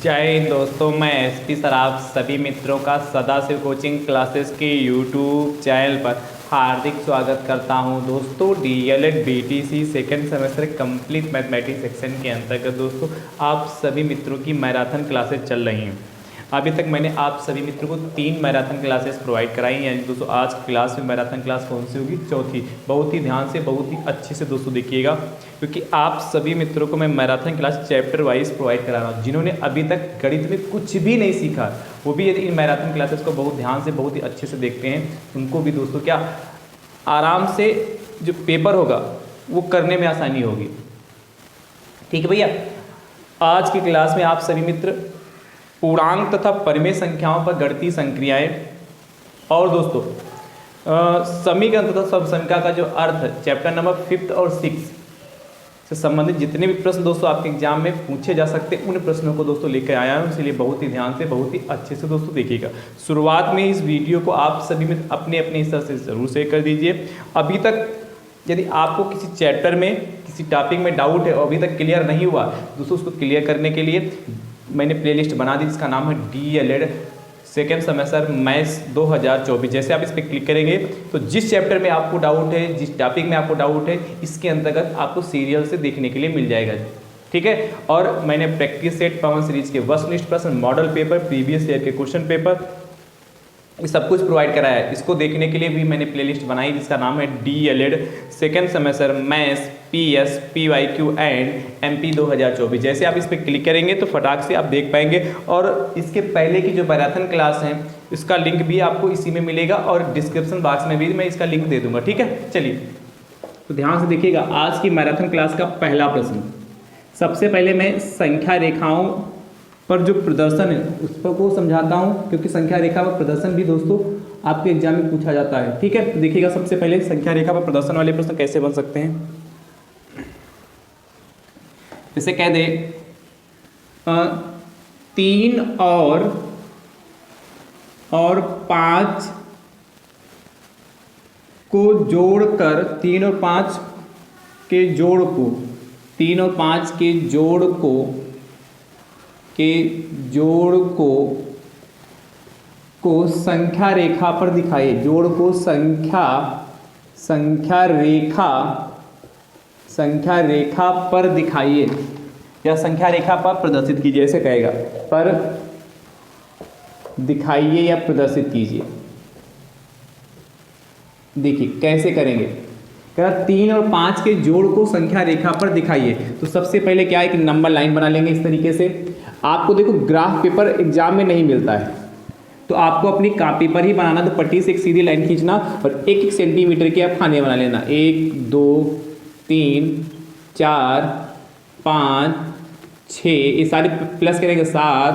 जय हिंद दोस्तों, मैं एसपी सर आप सभी मित्रों का सदाशिव कोचिंग क्लासेस के यूट्यूब चैनल पर हार्दिक स्वागत करता हूं। दोस्तों DElEd BTC second semester complete mathematics section के अंतर्गत दोस्तों आप सभी मित्रों की मैराथन क्लासेस चल रही हैं। अभी तक मैंने आप सभी मित्रों को 3 मैराथन क्लासेस प्रोवाइड कराई हैं। यानी दोस्तों आज क्लास में मैराथन क्लास कौन सी होगी? चौथी। बहुत ही ध्यान से, बहुत ही अच्छे से दोस्तों देखिएगा, क्योंकि आप सभी मित्रों को मैं marathon class chapter wise provide करा रहा हूँ। जिन्होंने अभी तक गणित में कुछ भी नहीं सीखा, वो भी यदि इन मैराथन क्लासेस को बहुत ध्यान से, बहुत ही अच्छे से देखते हैं, उनको भी दोस्तों क्या आराम से जो पेपर होगा वो करने में आसानी होगी। ठीक है भैया, आज की क्लास में आप सभी मित्र पूर्णांक तथा परिमेय संख्याओं पर गणितीय संक्रियाएं और दोस्तों समीकरण तथा सबसंख्या का जो अर्थ चैप्टर नंबर 5 और 6 से संबंधित जितने भी प्रश्न दोस्तों आपके एग्जाम में पूछे जा सकते हैं, उन प्रश्नों को दोस्तों लेकर आया हूं। इसलिए बहुत ही ध्यान से, बहुत ही अच्छे से दोस्तों देखिएगा। शुरुआत में इस वीडियो को आप सभी में अपने अपने हिस्से से जरूर शेयर कर दीजिए। अभी तक यदि आपको किसी चैप्टर में, किसी टॉपिक में डाउट है और अभी तक क्लियर नहीं हुआ दोस्तों, उसको क्लियर करने के लिए मैंने प्लेलिस्ट बना दी जिसका नाम है डीएलएड सेकेंड सेमेस्टर मैथ्स 2024। जैसे आप इस पर क्लिक करेंगे तो जिस चैप्टर में आपको डाउट है, जिस टॉपिक में आपको डाउट है, इसके अंतर्गत आपको सीरियल से देखने के लिए मिल जाएगा। ठीक है, और मैंने प्रैक्टिस सेट, पवन सीरीज के वस्तुनिष्ठ प्रश्न, मॉडल पेपर, प्रीवियस ईयर के क्वेश्चन पेपर, ये सब कुछ प्रोवाइड कराया है। इसको देखने के लिए भी मैंने प्लेलिस्ट बनाई जिसका नाम है DElEd second semester maths PS PYQ and MP 2024। जैसे आप इस पर क्लिक करेंगे तो फटाक से आप देख पाएंगे। और इसके पहले की जो मैराथन क्लास है इसका लिंक भी आपको इसी में मिलेगा और डिस्क्रिप्शन बॉक्स में भी मैं इसका लिंक दे दूंगा। ठीक है, चलिए तो ध्यान से देखिएगा। आज की मैराथन क्लास का पहला प्रश्न, सबसे पहले मैं संख्या रेखाओं पर जो प्रदर्शन है उस पर को समझाता हूँ, क्योंकि संख्या रेखा पर प्रदर्शन भी दोस्तों आपके एग्जाम में पूछा जाता है। ठीक है, तो देखिएगा सबसे पहले संख्या रेखा पर प्रदर्शन वाले प्रश्न कैसे बन सकते हैं। जैसे कह दे 3 और 5 को जोड़कर 3 और 5 के जोड़ को 3 और 5 के जोड़ को संख्या रेखा पर दिखाइए। जोड़ को संख्या रेखा पर दिखाइए या संख्या रेखा पर प्रदर्शित कीजिए, ऐसे कहेगा, पर दिखाइए या प्रदर्शित कीजिए। देखिए कैसे करेंगे, कह 3 और 5 के जोड़ को संख्या रेखा पर दिखाइए। तो सबसे पहले क्या है कि नंबर लाइन बना लेंगे इस तरीके से। आपको देखो ग्राफ पेपर एग्जाम में नहीं मिलता है, तो आपको अपनी कॉपी पर ही बनाना। तो पट्टी से एक सीधी लाइन खींचना और 1-1 सेंटीमीटर के आप खाने बना लेना। 1 2 3 4 5 6, ये सारे प्लस करेंगे 7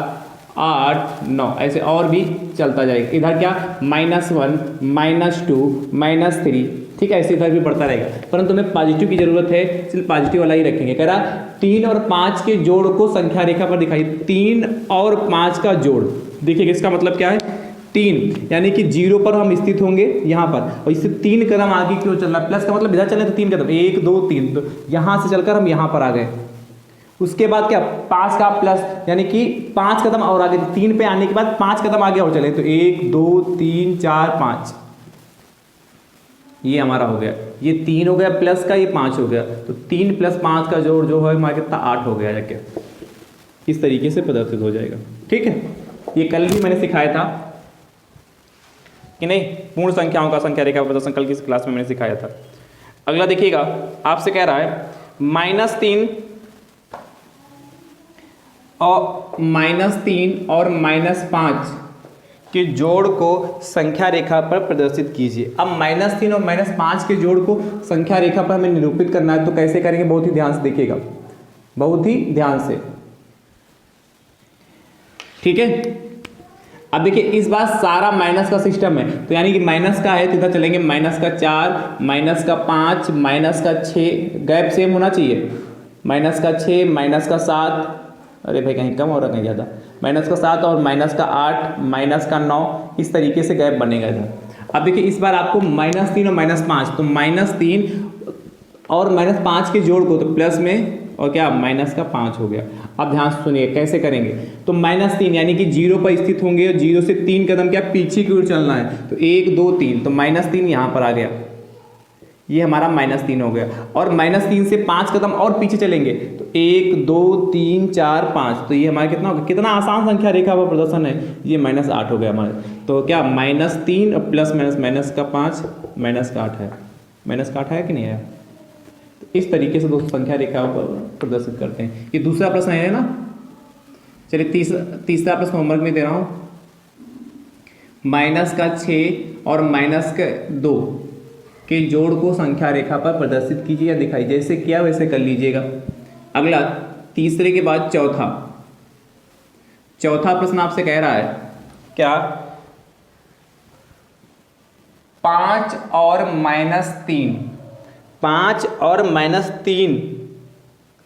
8 9, ऐसे और भी चलता जाएगा। इधर क्या -1 -2 -3, ठीक है, ऐसे इधर भी बढ़ता रहेगा। परंतु हमें पॉजिटिव की जरूरत है, सिर्फ पॉजिटिव वाला ही रखेंगे। कह रहा 3 और 5 के जोड़ को संख्या रेखा पर दिखाइए। 3 और 5 का जोड़, देखिए इसका मतलब क्या है, 3 यानी कि 0 पर हम स्थित होंगे यहाँ पर, और इससे 3 कदम आगे क्यों चल रहा है, प्लस का मतलब इधर चले तो 3 कदम, 1 2 3, तो यहाँ से चलकर हम यहाँ पर आ गए। उसके बाद क्या 5 का प्लस, यानी कि 5 कदम और आगे, 3 पे आने के बाद 5 कदम आगे और चले तो 1 2 3 4 5, ये हमारा हो गया। ये 3 हो गया प्लस का, ये 5 हो गया, तो 3 + 5 का जोड़ जो है हमारा कितना 8 हो गया जाके। इस तरीके से प्रदर्शित हो जाएगा। ठीक है, ये कल भी मैंने सिखाया था कि नहीं, पूर्ण संख्याओं का संख्या रेखा प्रदर्शन कल की क्लास में मैंने सिखाया था। अगला देखिएगा, आपसे कह रहा है -3 और -5 के जोड़ को संख्या रेखा पर प्रदर्शित कीजिए। अब -3 और -5 के जोड़ को संख्या रेखा पर हमें निरूपित करना है, तो कैसे करेंगे, बहुत ही ध्यान से देखिएगा, बहुत ही ध्यान से। ठीक है, अब देखिए इस बार सारा माइनस का सिस्टम है, तो यानी कि माइनस का है तो इधर चलेंगे -4 -5 -6, गैप सेम होना चाहिए, -6 -7, अरे भाई कहीं कम हो रहा कहीं ज़्यादा, -7 और -8 -9, इस तरीके से गैप बनेगा इधर। अब देखिए इस बार आपको -3 और -5, तो -3 और -5 के जोड़ को तो प्लस में और क्या माइनस का 5 हो गया। अब ध्यान से सुनिए कैसे करेंगे। तो -3 यानी कि 0 पर स्थित होंगे और 0 से 3 कदम क्या पीछे की ओर चलना है। तो 1 2 3, तो -3 यहाँ पर आ गया, ये हमारा -3 हो गया। और -3 से 5 कदम और पीछे चलेंगे तो 1 2 3 4 5, तो ये हमारा कितना होगा, कितना आसान संख्या रेखा पर प्रदर्शन है, ये -8 हो गया हमारे। तो क्या -3 और प्लस माइनस का 5 -8 है, -8 है कि नहीं है। तो इस तरीके से दोस्तों संख्या रेखा पर प्रदर्शित करते हैं। ये दूसरा प्रश्न है ना। चलिए तीसरा प्रश्न होमवर्क में दे रहा हूँ। -6 और -2 के जोड़ को संख्या रेखा पर प्रदर्शित कीजिए या दिखाइए। जैसे किया वैसे कर लीजिएगा। अगला तीसरे के बाद चौथा प्रश्न आपसे कह रहा है क्या, 5 और -3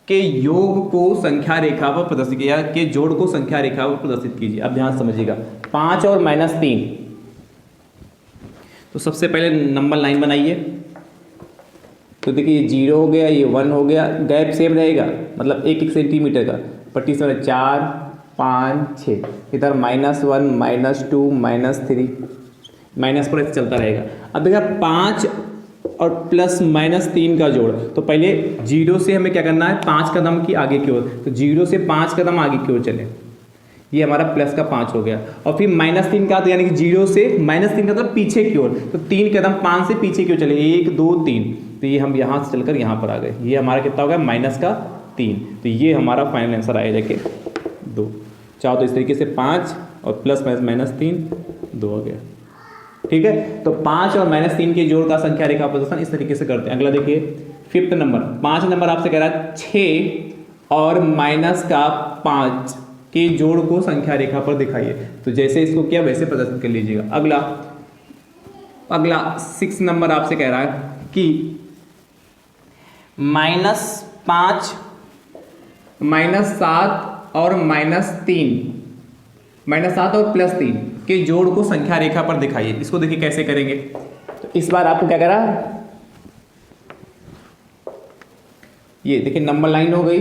के योग को संख्या रेखा पर प्रदर्शित किया, के जोड़ को संख्या रेखा पर प्रदर्शित कीजिए। अब ध्यान समझिएगा, 5 और -3, तो सबसे पहले नंबर लाइन बनाइए। तो देखिए ये 0 हो गया, ये 1 हो गया, गैप सेम रहेगा, मतलब 1 सेंटीमीटर का। पट्टी से 4 5 6, इधर -1 -2 -3 माइनस पर ऐसे चलता रहेगा। अब देखा 5 और +-3 का जोड़, तो पहले 0 से हमें क्या करना है, 5 कदम की आगे की ओर, तो 0 से 5 कदम आगे की ओर चले, ये हमारा प्लस का 5 हो गया। और फिर -3 का, तो यानी कि 0 से -3 का मतलब पीछे की ओर, तो 3 कदम 5 से पीछे की ओर चले, 1 2 3, तो ये हम यहाँ से चलकर यहाँ पर आ गए। ये हमारा कितना हो गया, -3। तो ये हमारा फाइनल आंसर आया जाके 2। चाहो तो इस तरीके से 5 और +-3 2 हो गया। ठीक है, तो 5 और -3 के जोड़ का संख्या रेखा प्रदर्शन इस तरीके से करते हैं। अगला देखिए 5th नंबर, 5 नंबर आपसे कह रहा है 6 और -5 के जोड़ को संख्या रेखा पर दिखाइए। तो जैसे इसको किया वैसे प्रदर्शित कर लीजिएगा। अगला 6 नंबर आपसे कह रहा है कि -5 -7 और +3 के जोड़ को संख्या रेखा पर दिखाइए। इसको देखिए कैसे करेंगे। तो इस बार आपको क्या करा, ये देखिए नंबर लाइन हो गई,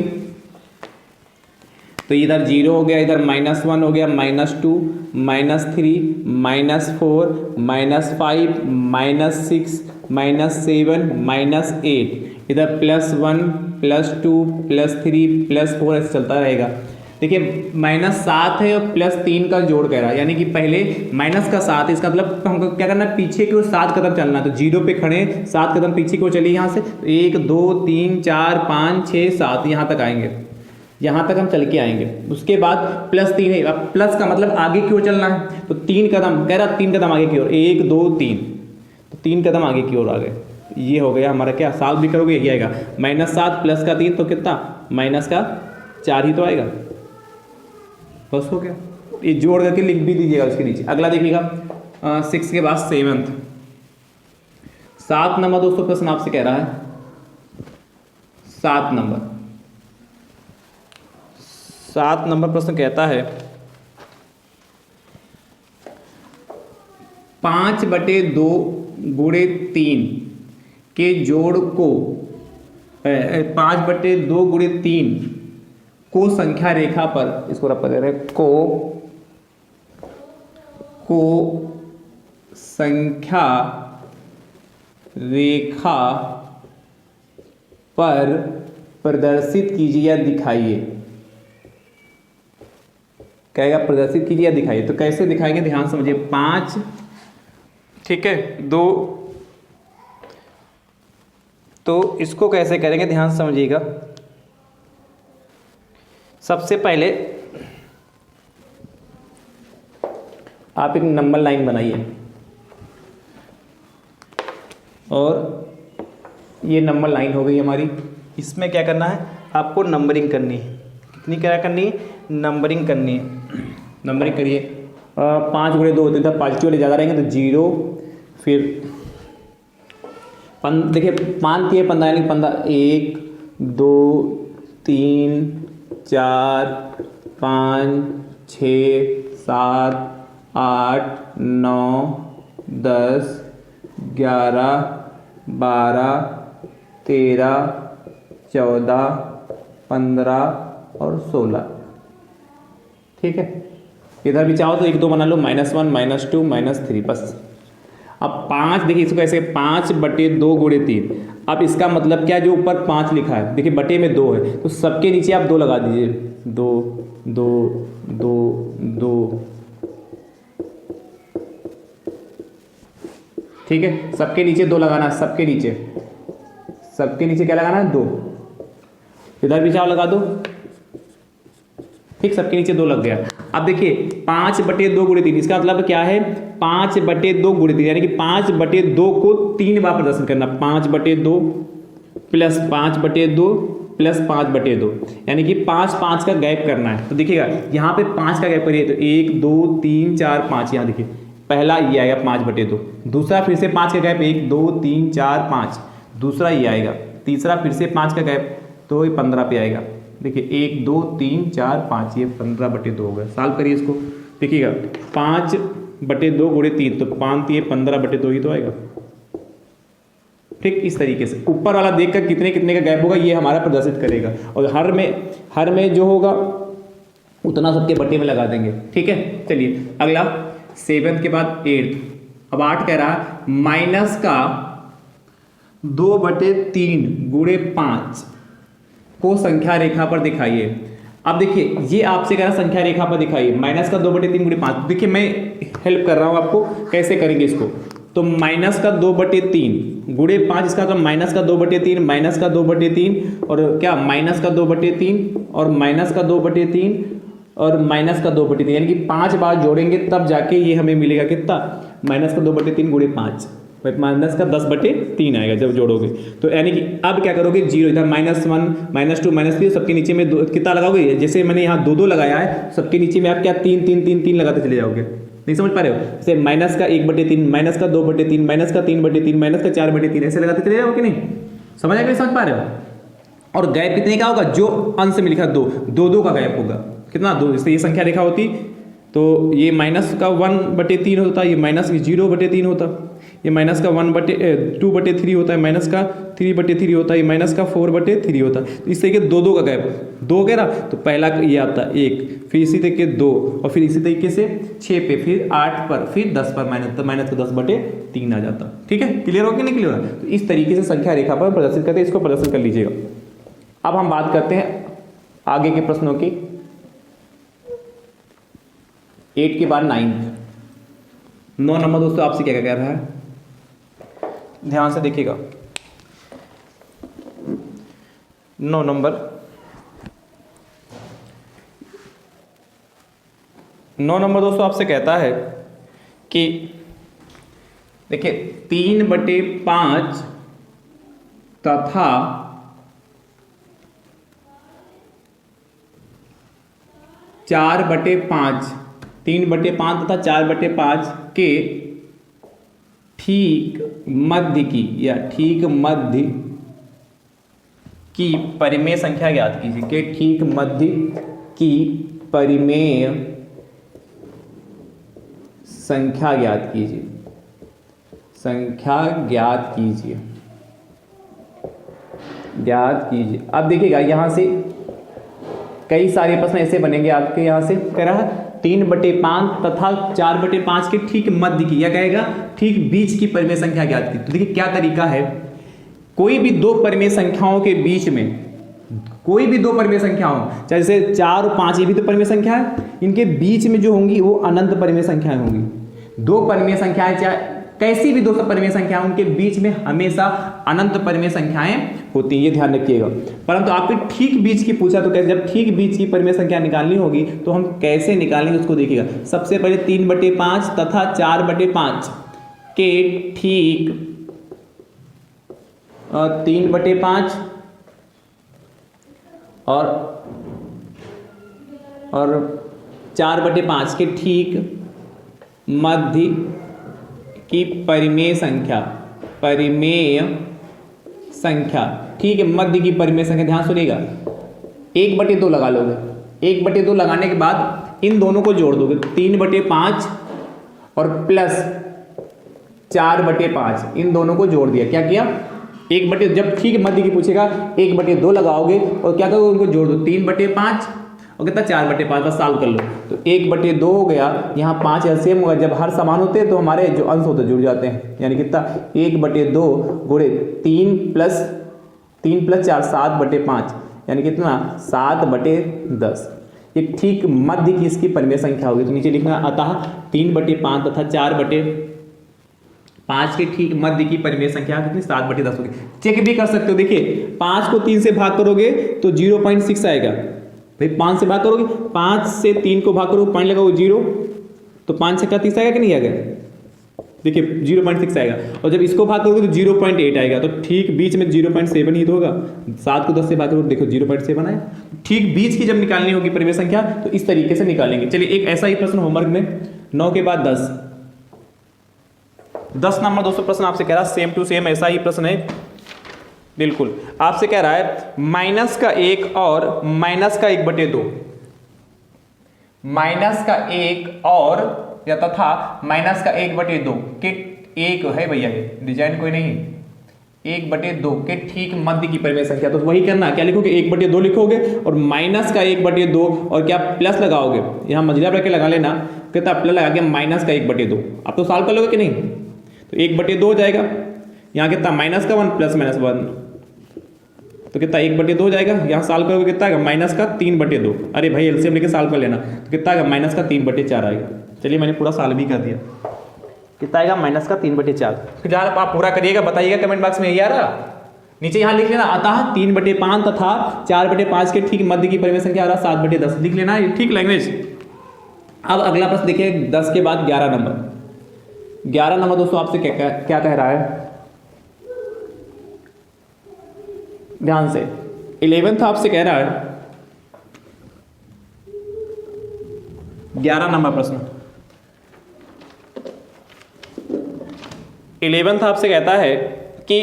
तो इधर 0 हो गया, इधर -1 हो गया, -2 -3 -4 -5 -6 -7 -8, इधर +1 +2 +3 +4 ऐसे चलता रहेगा। देखिए -7 है और +3 का जोड़ कह रहा है, यानी कि पहले माइनस का 7 है, इसका मतलब हमको क्या करना है, पीछे की ओर 7 कदम चलना है। तो 0 पे खड़े 7 कदम पीछे की ओर चलिए यहाँ से, तो 1 2 3 4 5 6 7 यहाँ तक आएंगे, यहाँ तक हम चल के आएंगे। उसके बाद +3 है, अब प्लस का मतलब आगे की ओर चलना है, तो 3 कदम कह रहा, 3 कदम आगे की ओर, 1 2 3, तो 3 कदम आगे की ओर आ गए। ये हो गया हमारा क्या, 7 भी करोगे यही आएगा, -7 प्लस का 3 तो कितना, -4 ही तो आएगा, बस हो गया। ये जोड़ करके लिख भी दीजिएगा उसके नीचे। अगला देखिएगा 6 के बाद 7 नंबर दोस्तों प्रश्न आपसे कह रहा है, 7 नंबर प्रश्न कहता है 5/2 × 3 के जोड़ को 5/2 × 3 को संख्या रेखा पर, इसको रख दे रहे को संख्या रेखा पर प्रदर्शित कीजिए या दिखाइए। कहेगा प्रदर्शित कीजिए या दिखाइए, तो कैसे दिखाएंगे ध्यान समझिए। 5 ठीक है 2, तो इसको कैसे करेंगे ध्यान समझिएगा। सबसे पहले आप एक नंबर लाइन बनाइए और ये नंबर लाइन हो गई हमारी। इसमें क्या करना है, आपको नंबरिंग करनी है। कितनी क्या करनी है, नंबरिंग करनी है। नंबरिंग करिए। 5 × 2 होते हैं, पॉजिटिव वाले ज़्यादा रहेंगे तो 0, फिर देखिए 5 3 15 यानी 15, 1 2 3 4 5 6 7 8 9 10 11 12 13 14 15 और 16। ठीक है, इधर भी चाहो तो 1 2 बना लो, -1 -2 -3 बस। अब 5 देखिए इसको कैसे 5/2 गुणे 3। अब इसका मतलब क्या है, जो ऊपर 5 लिखा है देखिए बटे में 2 है तो सबके नीचे आप 2 लगा दीजिए, 2 2 2 2। ठीक है, सबके नीचे 2 लगाना, सबके नीचे क्या लगाना है, 2। इधर भी चाहो लगा दो। ठीक, सबके नीचे 2 लग गया। अब देखिए 5/2 गुणे 3, इसका मतलब क्या है 5/2 गुणे 3, यानी कि 5/2 को 3 बार प्रदर्शन करना, 5/2 प्लस 5/2 प्लस 5/2, यानी कि 5 5 का गैप करना है। तो देखिएगा यहाँ पे 5 का गैप करिए तो 1 2 3 4 5, यहाँ देखिए पहला ये आएगा 5/2, दूसरा फिर से 5 का गैप 1 2 3 4 5, दूसरा ये आएगा, तीसरा फिर से 5 का गैप तो ये 15 पे आएगा। देखिए 1 2 3 4 5, ये 15/2 होगा। सॉल्व करिए इसको, देखिएगा 5/2 गुणे 3 तो 5 ये 15/2 ही तो आएगा। ठीक, इस तरीके से ऊपर वाला देखकर कितने कितने का गैप होगा ये हमारा प्रदर्शित करेगा, और हर में जो होगा उतना सबके बटे में लगा देंगे। ठीक है, चलिए अगला 7 के बाद 8। अब 8 कह रहा है माइनस का 2/3 गुणे 5 को संख्या रेखा पर दिखाइए। अब देखिए ये आपसे कह रहा संख्या रेखा पर दिखाइए, माइनस का 2/3 गुणे 5। देखिए मैं हेल्प कर रहा हूं आपको कैसे करेंगे इसको। तो माइनस का 2/3 गुणे 5, इसका तो माइनस का 2/3 माइनस का 2/3 और क्या माइनस का 2/3 और माइनस का 2/3 और माइनस का 2/3, यानी कि 5 बार जोड़ेंगे तब जाके ये हमें मिलेगा कितना, माइनस का 2/3 गुणे 5, माइनस का 10/3 आएगा जब जोड़ोगे। तो यानी कि अब क्या करोगे, 0 इधर -1 -2 -3, सबके नीचे में कितना लगाओगे, जैसे मैंने यहाँ 2 2 लगाया है, सबके नीचे में आप क्या 3 3 3 3 लगाते चले जाओगे। नहीं समझ पा रहे हो, जैसे माइनस का 1/3 माइनस का 2/3 माइनस का 3/3 माइनस का 4/3 ऐसे लगाते चले जाओगे कि नहीं, समझ आएगा, समझ पा रहे हो। और गैप कितने का होगा, जो अंश में लिखा 2 2 का गैप होगा, कितना 2, इससे ये संख्या रेखा होती तो ये माइनस का 1/3 होता, ये माइनस 0/3 होता, ये माइनस का 2/3 होता है, माइनस का 3/3 होता है, ये माइनस का 4/3 होता है। तो इस तरीके 2 2 का गैप 2 कह रहा तो पहला ये आता 1, फिर इसी तरीके 2 और फिर इसी तरीके से 6 पे, फिर 8 पर, फिर 10 पर माइनस, तो माइनस का 10/3 आ जाता। ठीक है, क्लियर हो कि नहीं क्लियर हो। तो इस तरीके से संख्या रेखा पर प्रदर्शित करते हैं, इसको प्रदर्शित कर लीजिएगा। अब हम बात करते हैं आगे के प्रश्नों की। 8 के बाद 9 नंबर दोस्तों आपसे क्या कह रहा है, ध्यान से देखिएगा। 9 नंबर दोस्तों आपसे कहता है कि देखिए 3/5 तथा 4/5, 3/5 तथा 4/5 के ठीक मध्य की या ठीक मध्य की परिमेय संख्या ज्ञात कीजिए, के ठीक मध्य की परिमेय संख्या ज्ञात कीजिए, संख्या ज्ञात कीजिए। अब देखिएगा यहां से कई सारे प्रश्न ऐसे बनेंगे आपके, यहां से कह रहा है 3/5 तथा 4/5 के ठीक मध्य की, या कहेगा ठीक बीच की परिमेय संख्या ज्ञात की। तो देखिए क्या तरीका है, कोई भी 2 परिमेय संख्याओं के बीच में, कोई भी 2 परिमेय संख्याओं, चाहे जैसे 4 और 5 ये भी तो परिमेय संख्या है, इनके बीच में जो होंगी वो अनंत परिमेय संख्याएं होंगी। 2 परिमेय संख्याएं चाहे कैसी भी 2 परिमेय संख्याएं, उनके बीच में हमेशा अनंत परिमेय संख्याएं होती हैं, ये ध्यान रखिएगा। परंतु आपके ठीक बीच की पूछा तो कैसे, जब ठीक बीच की परिमेय संख्या निकालनी होगी तो हम कैसे निकालेंगे उसको देखिएगा। सबसे पहले 3/5 तथा 4/5 के ठीक 3/5 और 4/5 के ठीक मध्य की परिमेय संख्या, ठीक है, मध्य की परिमेय संख्या, ध्यान सुनिएगा। 1/2 लगा लोगे, 1/2 लगाने के बाद इन दोनों को जोड़ दोगे, 3/5 और प्लस 4/5, इन दोनों को जोड़ दिया, क्या किया 1/, जब ठीक मध्य की पूछेगा 1/2 लगाओगे और क्या करोगे, उनको जोड़ दो, 3/5 और कितना 4/5, बस सॉल्व कर लो। तो 1/2 हो गया, यहाँ 5 एलसीएम होगा, जब हर समान होते हैं तो हमारे जो अंश होते जुड़ जाते हैं, यानी कितना 1/2 गुणे 3 + 4 7/5, यानी कितना 7/10। ये ठीक मध्य की इसकी परिमेय संख्या होगी। तो नीचे लिखना, अतः 3/5 तथा 4/5 के ठीक मध्य की परिमेय संख्या कितनी 7/10 होगी। चेक भी कर सकते हो, देखिए 5 को 3 से भाग करोगे तो 0.6 आएगा। भाई 5 से भाग करोगे, 5 से 3 को भाग करोगे, पॉइंट लगाओगे 0, तो 5 से 30 आएगा कि नहीं आएगा, देखिए 0.6 आएगा। और जब इसको भाग करोगे तो 0.8 आएगा। तो ठीक बीच में 0.7 ही तो होगा। 7 को 10 से भाग करोगे, देखो 0.7 आया। ठीक बीच की जब निकालनी होगी परिमेय संख्या तो इस तरीके से निकालेंगे। चलिए एक ऐसा ही प्रश्न होमवर्क में 9 के बाद 10 नंबर दोस्तों प्रश्न आपसे कह रहा है, सेम टू सेम ऐसा ही प्रश्न है बिल्कुल। आपसे कह रहा है माइनस का 1 और माइनस का 1/2, माइनस का 1 और या तथा माइनस का 1/2 के एक है भैया, ये डिजाइन कोई नहीं, 1/2 के ठीक मध्य की परिमेय संख्या। तो वही करना, क्या लिखोगे 1/2 लिखोगे और माइनस का 1/2 और क्या प्लस लगाओगे, यहाँ मझिला रख के लगा लेना, कितना प्लस लगा के माइनस का 1/2। आप तो सॉल्व कर लोगे कि नहीं, तो 1/2 हो जाएगा, यहाँ कितना माइनस का 1 प्लस माइनस 1, तो कितना 1/2 हो जाएगा। यहाँ सॉल्व करोगे कितना आएगा माइनस का 3/2। अरे भाई एलसीएम लेके सॉल्व कर लेना, तो कितना आएगा माइनस का 3/4 आएगा। चलिए मैंने पूरा सॉल्व भी कर दिया, कितना आएगा माइनस का 3/4। फिर आप पूरा करिएगा, बताइएगा कमेंट बॉक्स में, यही आ रहा। नीचे यहाँ लिख लेना, अतः 3/5 तथा 4/5 के ठीक मध्य की परिमेय संख्या आ रहा 7/10, लिख लेना, ये ठीक लैंग्वेज। अब अगला प्रश्न देखिए 10 के बाद 11 नंबर। 11 नंबर दोस्तों आपसे क्या कह रहा है, ध्यान से। 11th आपसे कह रहा है 11 नंबर प्रश्न, 11th आपसे कहता है कि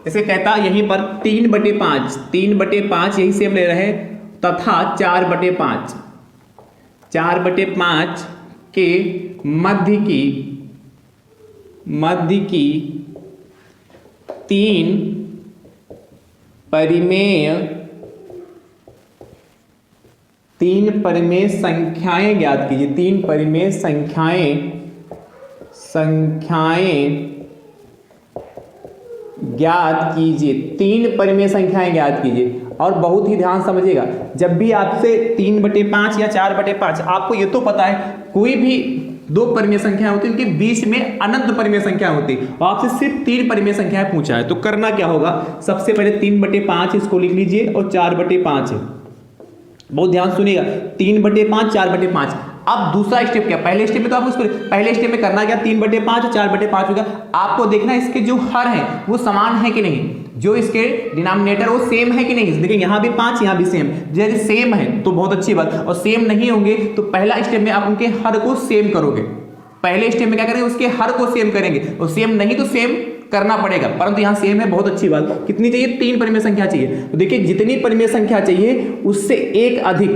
जैसे कहता यहीं पर 3/5 यही से हम ले रहे हैं, तथा 4/5 के मध्य की 3 परिमेय संख्याएं ज्ञात कीजिए। 3 परिमेय संख्याएं ज्ञात कीजिए। 3 परिमेय संख्याएं ज्ञात कीजिए। और बहुत ही ध्यान समझिएगा, जब भी आपसे 3/5 या 4/5, आपको ये तो पता है कोई भी 2 परिमेय संख्या होती है, उनके बीच में अनंत परिमेय संख्या होती है, और आपसे सिर्फ 3 परिमेय संख्याएं पूछा है। तो करना क्या होगा, सबसे पहले 3/5 इसको लिख लीजिए और 4/5 है। बहुत ध्यान सुनिएगा, 3/5 4/5। अब दूसरा स्टेप क्या, पहले स्टेप में तो आप उसको पहले स्टेप में करना क्या, 3/5 4/5 होगा। आपको देखना इसके जो हर हैं वो समान है कि नहीं, जो इसके डिनोमिनेटर वो सेम है कि नहीं। देखिए यहाँ भी 5 यहाँ भी सेम, यदि सेम है तो बहुत अच्छी बात, और सेम नहीं होंगे तो पहला स्टेप में आप उनके हर को सेम करोगे। पहले स्टेप में क्या करेंगे, उसके हर को सेम करेंगे, और सेम नहीं तो सेम करना पड़ेगा, परंतु यहाँ सेम है, बहुत अच्छी बात। कितनी चाहिए, 3 परिमेय संख्या चाहिए। तो देखिए जितनी परिमेय संख्या चाहिए उससे एक अधिक,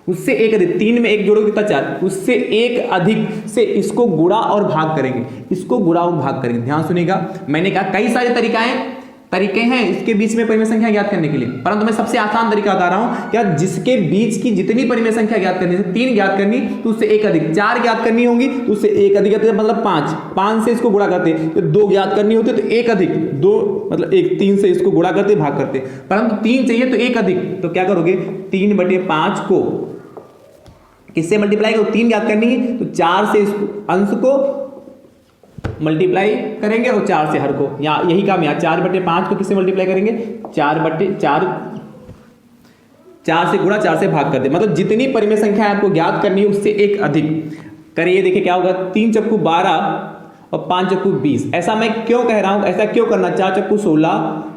3 में 1 जोड़ोगे कितना 4, उससे एक अधिक से इसको गुणा और भाग करेंगे, इसको गुणा और भाग करेंगे। ध्यान सुनिएगा, मैंने कहा कई सारे तरीके हैं इसके बीच में परिमेय संख्या ज्ञात करने के लिए, परंतु मैं सबसे आसान तरीका बता रहा हूं, क्या जिसके बीच की जितनी परिमेय संख्या ज्ञात करनी है, 3 ज्ञात करनी तो उससे एक अधिक, 4 ज्ञात करनी होगी तो उससे एक अधिक, मतलब 5 से इसको गुणा करते, तो 2 ज्ञात करनी होती तो एक अधिक, 2 मतलब 1, 3 से इसको गुणा करते भाग करते, परंतु 3 चाहिए तो एक अधिक। तो क्या करोगे, 3/5 को किससे मल्टीप्लाई करो, 3 ज्ञात करनी है तो 4 से इसको अंश को मल्टीप्लाई करेंगे और 4 से हर को, यहाँ यही काम, यहाँ 4/5 को किससे मल्टीप्लाई करेंगे, 4 से गुणा 4 से भाग कर दे, मतलब जितनी परिमेय संख्या आपको ज्ञात करनी है उससे एक अधिक करिए। देखिए क्या होगा, 3 चक्कू 12 और 5 चक्कू 20। ऐसा मैं क्यों कह रहा हूं, ऐसा क्यों करना, 4 चक्कू 16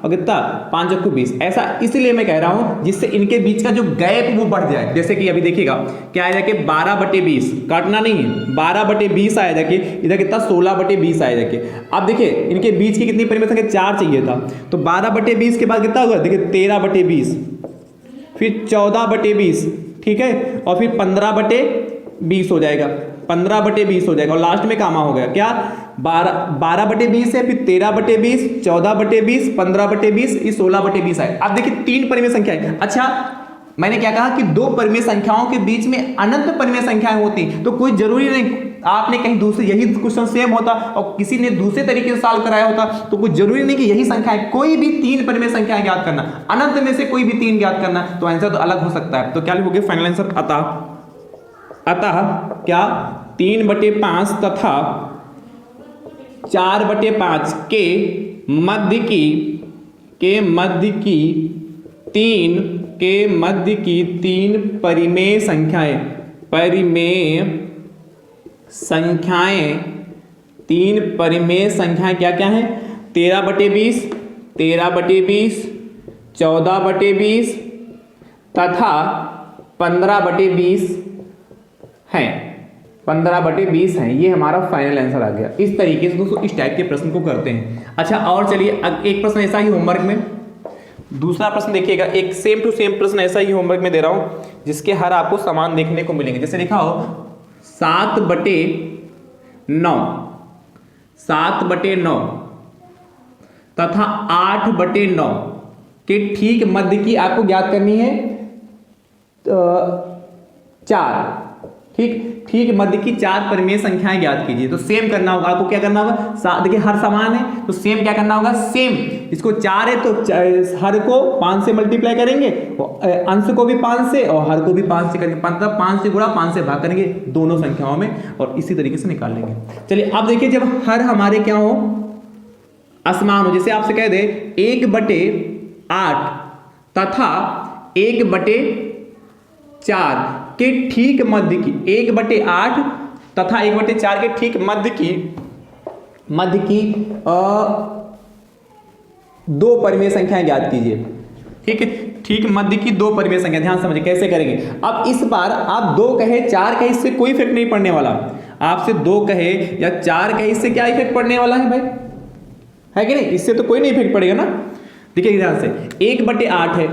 और कितना 5 चक्कू 20, ऐसा इसलिए मैं कह रहा हूं जिससे इनके बीच का जो गैप वो बढ़ जाए। जैसे कि अभी देखिएगा क्या आया कि 12/20, काटना नहीं है, 12/20 आया जाके इधर कितना 16/20 आया जाके। अब देखिए इनके बीच की कितनी परिमेय संख्या, 4 चाहिए था, तो 12/20 के बाद कितना होगा, देखिए 13/20, फिर 14/20, ठीक है, और फिर 15/20 हो जाएगा। 15/20 हो जाएगा और लास्ट में कामा हो गया क्या 12/20 है, फिर 13/20, 14/20, 15/20, ये 16/20 है। अब देखिए 3 परिमेय संख्याएं। अच्छा मैंने क्या कहा कि 2 परिमेय संख्याओं के बीच में अनंत परिमेय संख्याएं होती, तो कोई जरूरी नहीं आपने कहीं दूसरे यही क्वेश्चन सेम होता और किसी ने दूसरे तरीके से सॉल्व कराया होता, तो कुछ जरूरी नहीं कि यही संख्याएं, कोई भी 3 परिमेय संख्याएं ज्ञात करना, अनंत में से कोई भी 3 ज्ञात करना, तो आंसर तो अलग हो सकता है। तो क्या लिखोगे फाइनल आंसर अतः क्या 3/5 तथा 4/5 के मध्य की 3 परिमेय संख्याएं 3 परिमेय संख्याएं क्या क्या है 13/20, 13/20, 14/20 तथा 15/20 है, 15/20 है। ये हमारा फाइनल आंसर आ गया। इस तरीके से दोस्तों इस टाइप के प्रश्न को करते हैं। अच्छा और चलिए एक प्रश्न ऐसा ही होमवर्क में, दूसरा प्रश्न देखिएगा, एक सेम टू सेम प्रश्न ऐसा ही होमवर्क में दे रहा हूं जिसके हर आपको समान देखने को मिलेंगे। जैसे लिखा हो 7/9 तथा 8/9 के ठीक मध्य की आपको ज्ञात करनी है 4, ठीक मध्य की 4 परिमेय संख्याएं ज्ञात कीजिए। तो सेम करना होगा आपको, क्या करना होगा, देखिए हर समान है तो सेम क्या करना होगा, सेम इसको 4 है तो हर को 5 से मल्टीप्लाई करेंगे, अंश को भी 5 से और हर को भी 5 से करेंगे, मतलब 5 से गुणा 5 से भाग करेंगे दोनों संख्याओं में और इसी तरीके से निकाल लेंगे। चलिए अब देखिए जब हर हमारे क्या हो असमान हो, जैसे आपसे कह दे 1/8 तथा 1/4 के ठीक मध्य की 1/8 तथा 1/4 के ठीक मध्य की 2 परिमेय संख्याएं ज्ञात कीजिए। ठीक है, ठीक मध्य की 2 परिमेय संख्या, ध्यान समझिए कैसे करेंगे। अब इस बार आप 2 कहे 4 कहे इससे कोई इफेक्ट नहीं पड़ने वाला, आपसे 2 कहे या 4 कहे इससे क्या इफेक्ट पड़ने वाला है भाई, है कि नहीं, इससे तो कोई नहीं इफेक्ट पड़ेगा ना। देखिए ध्यान से 1/8 है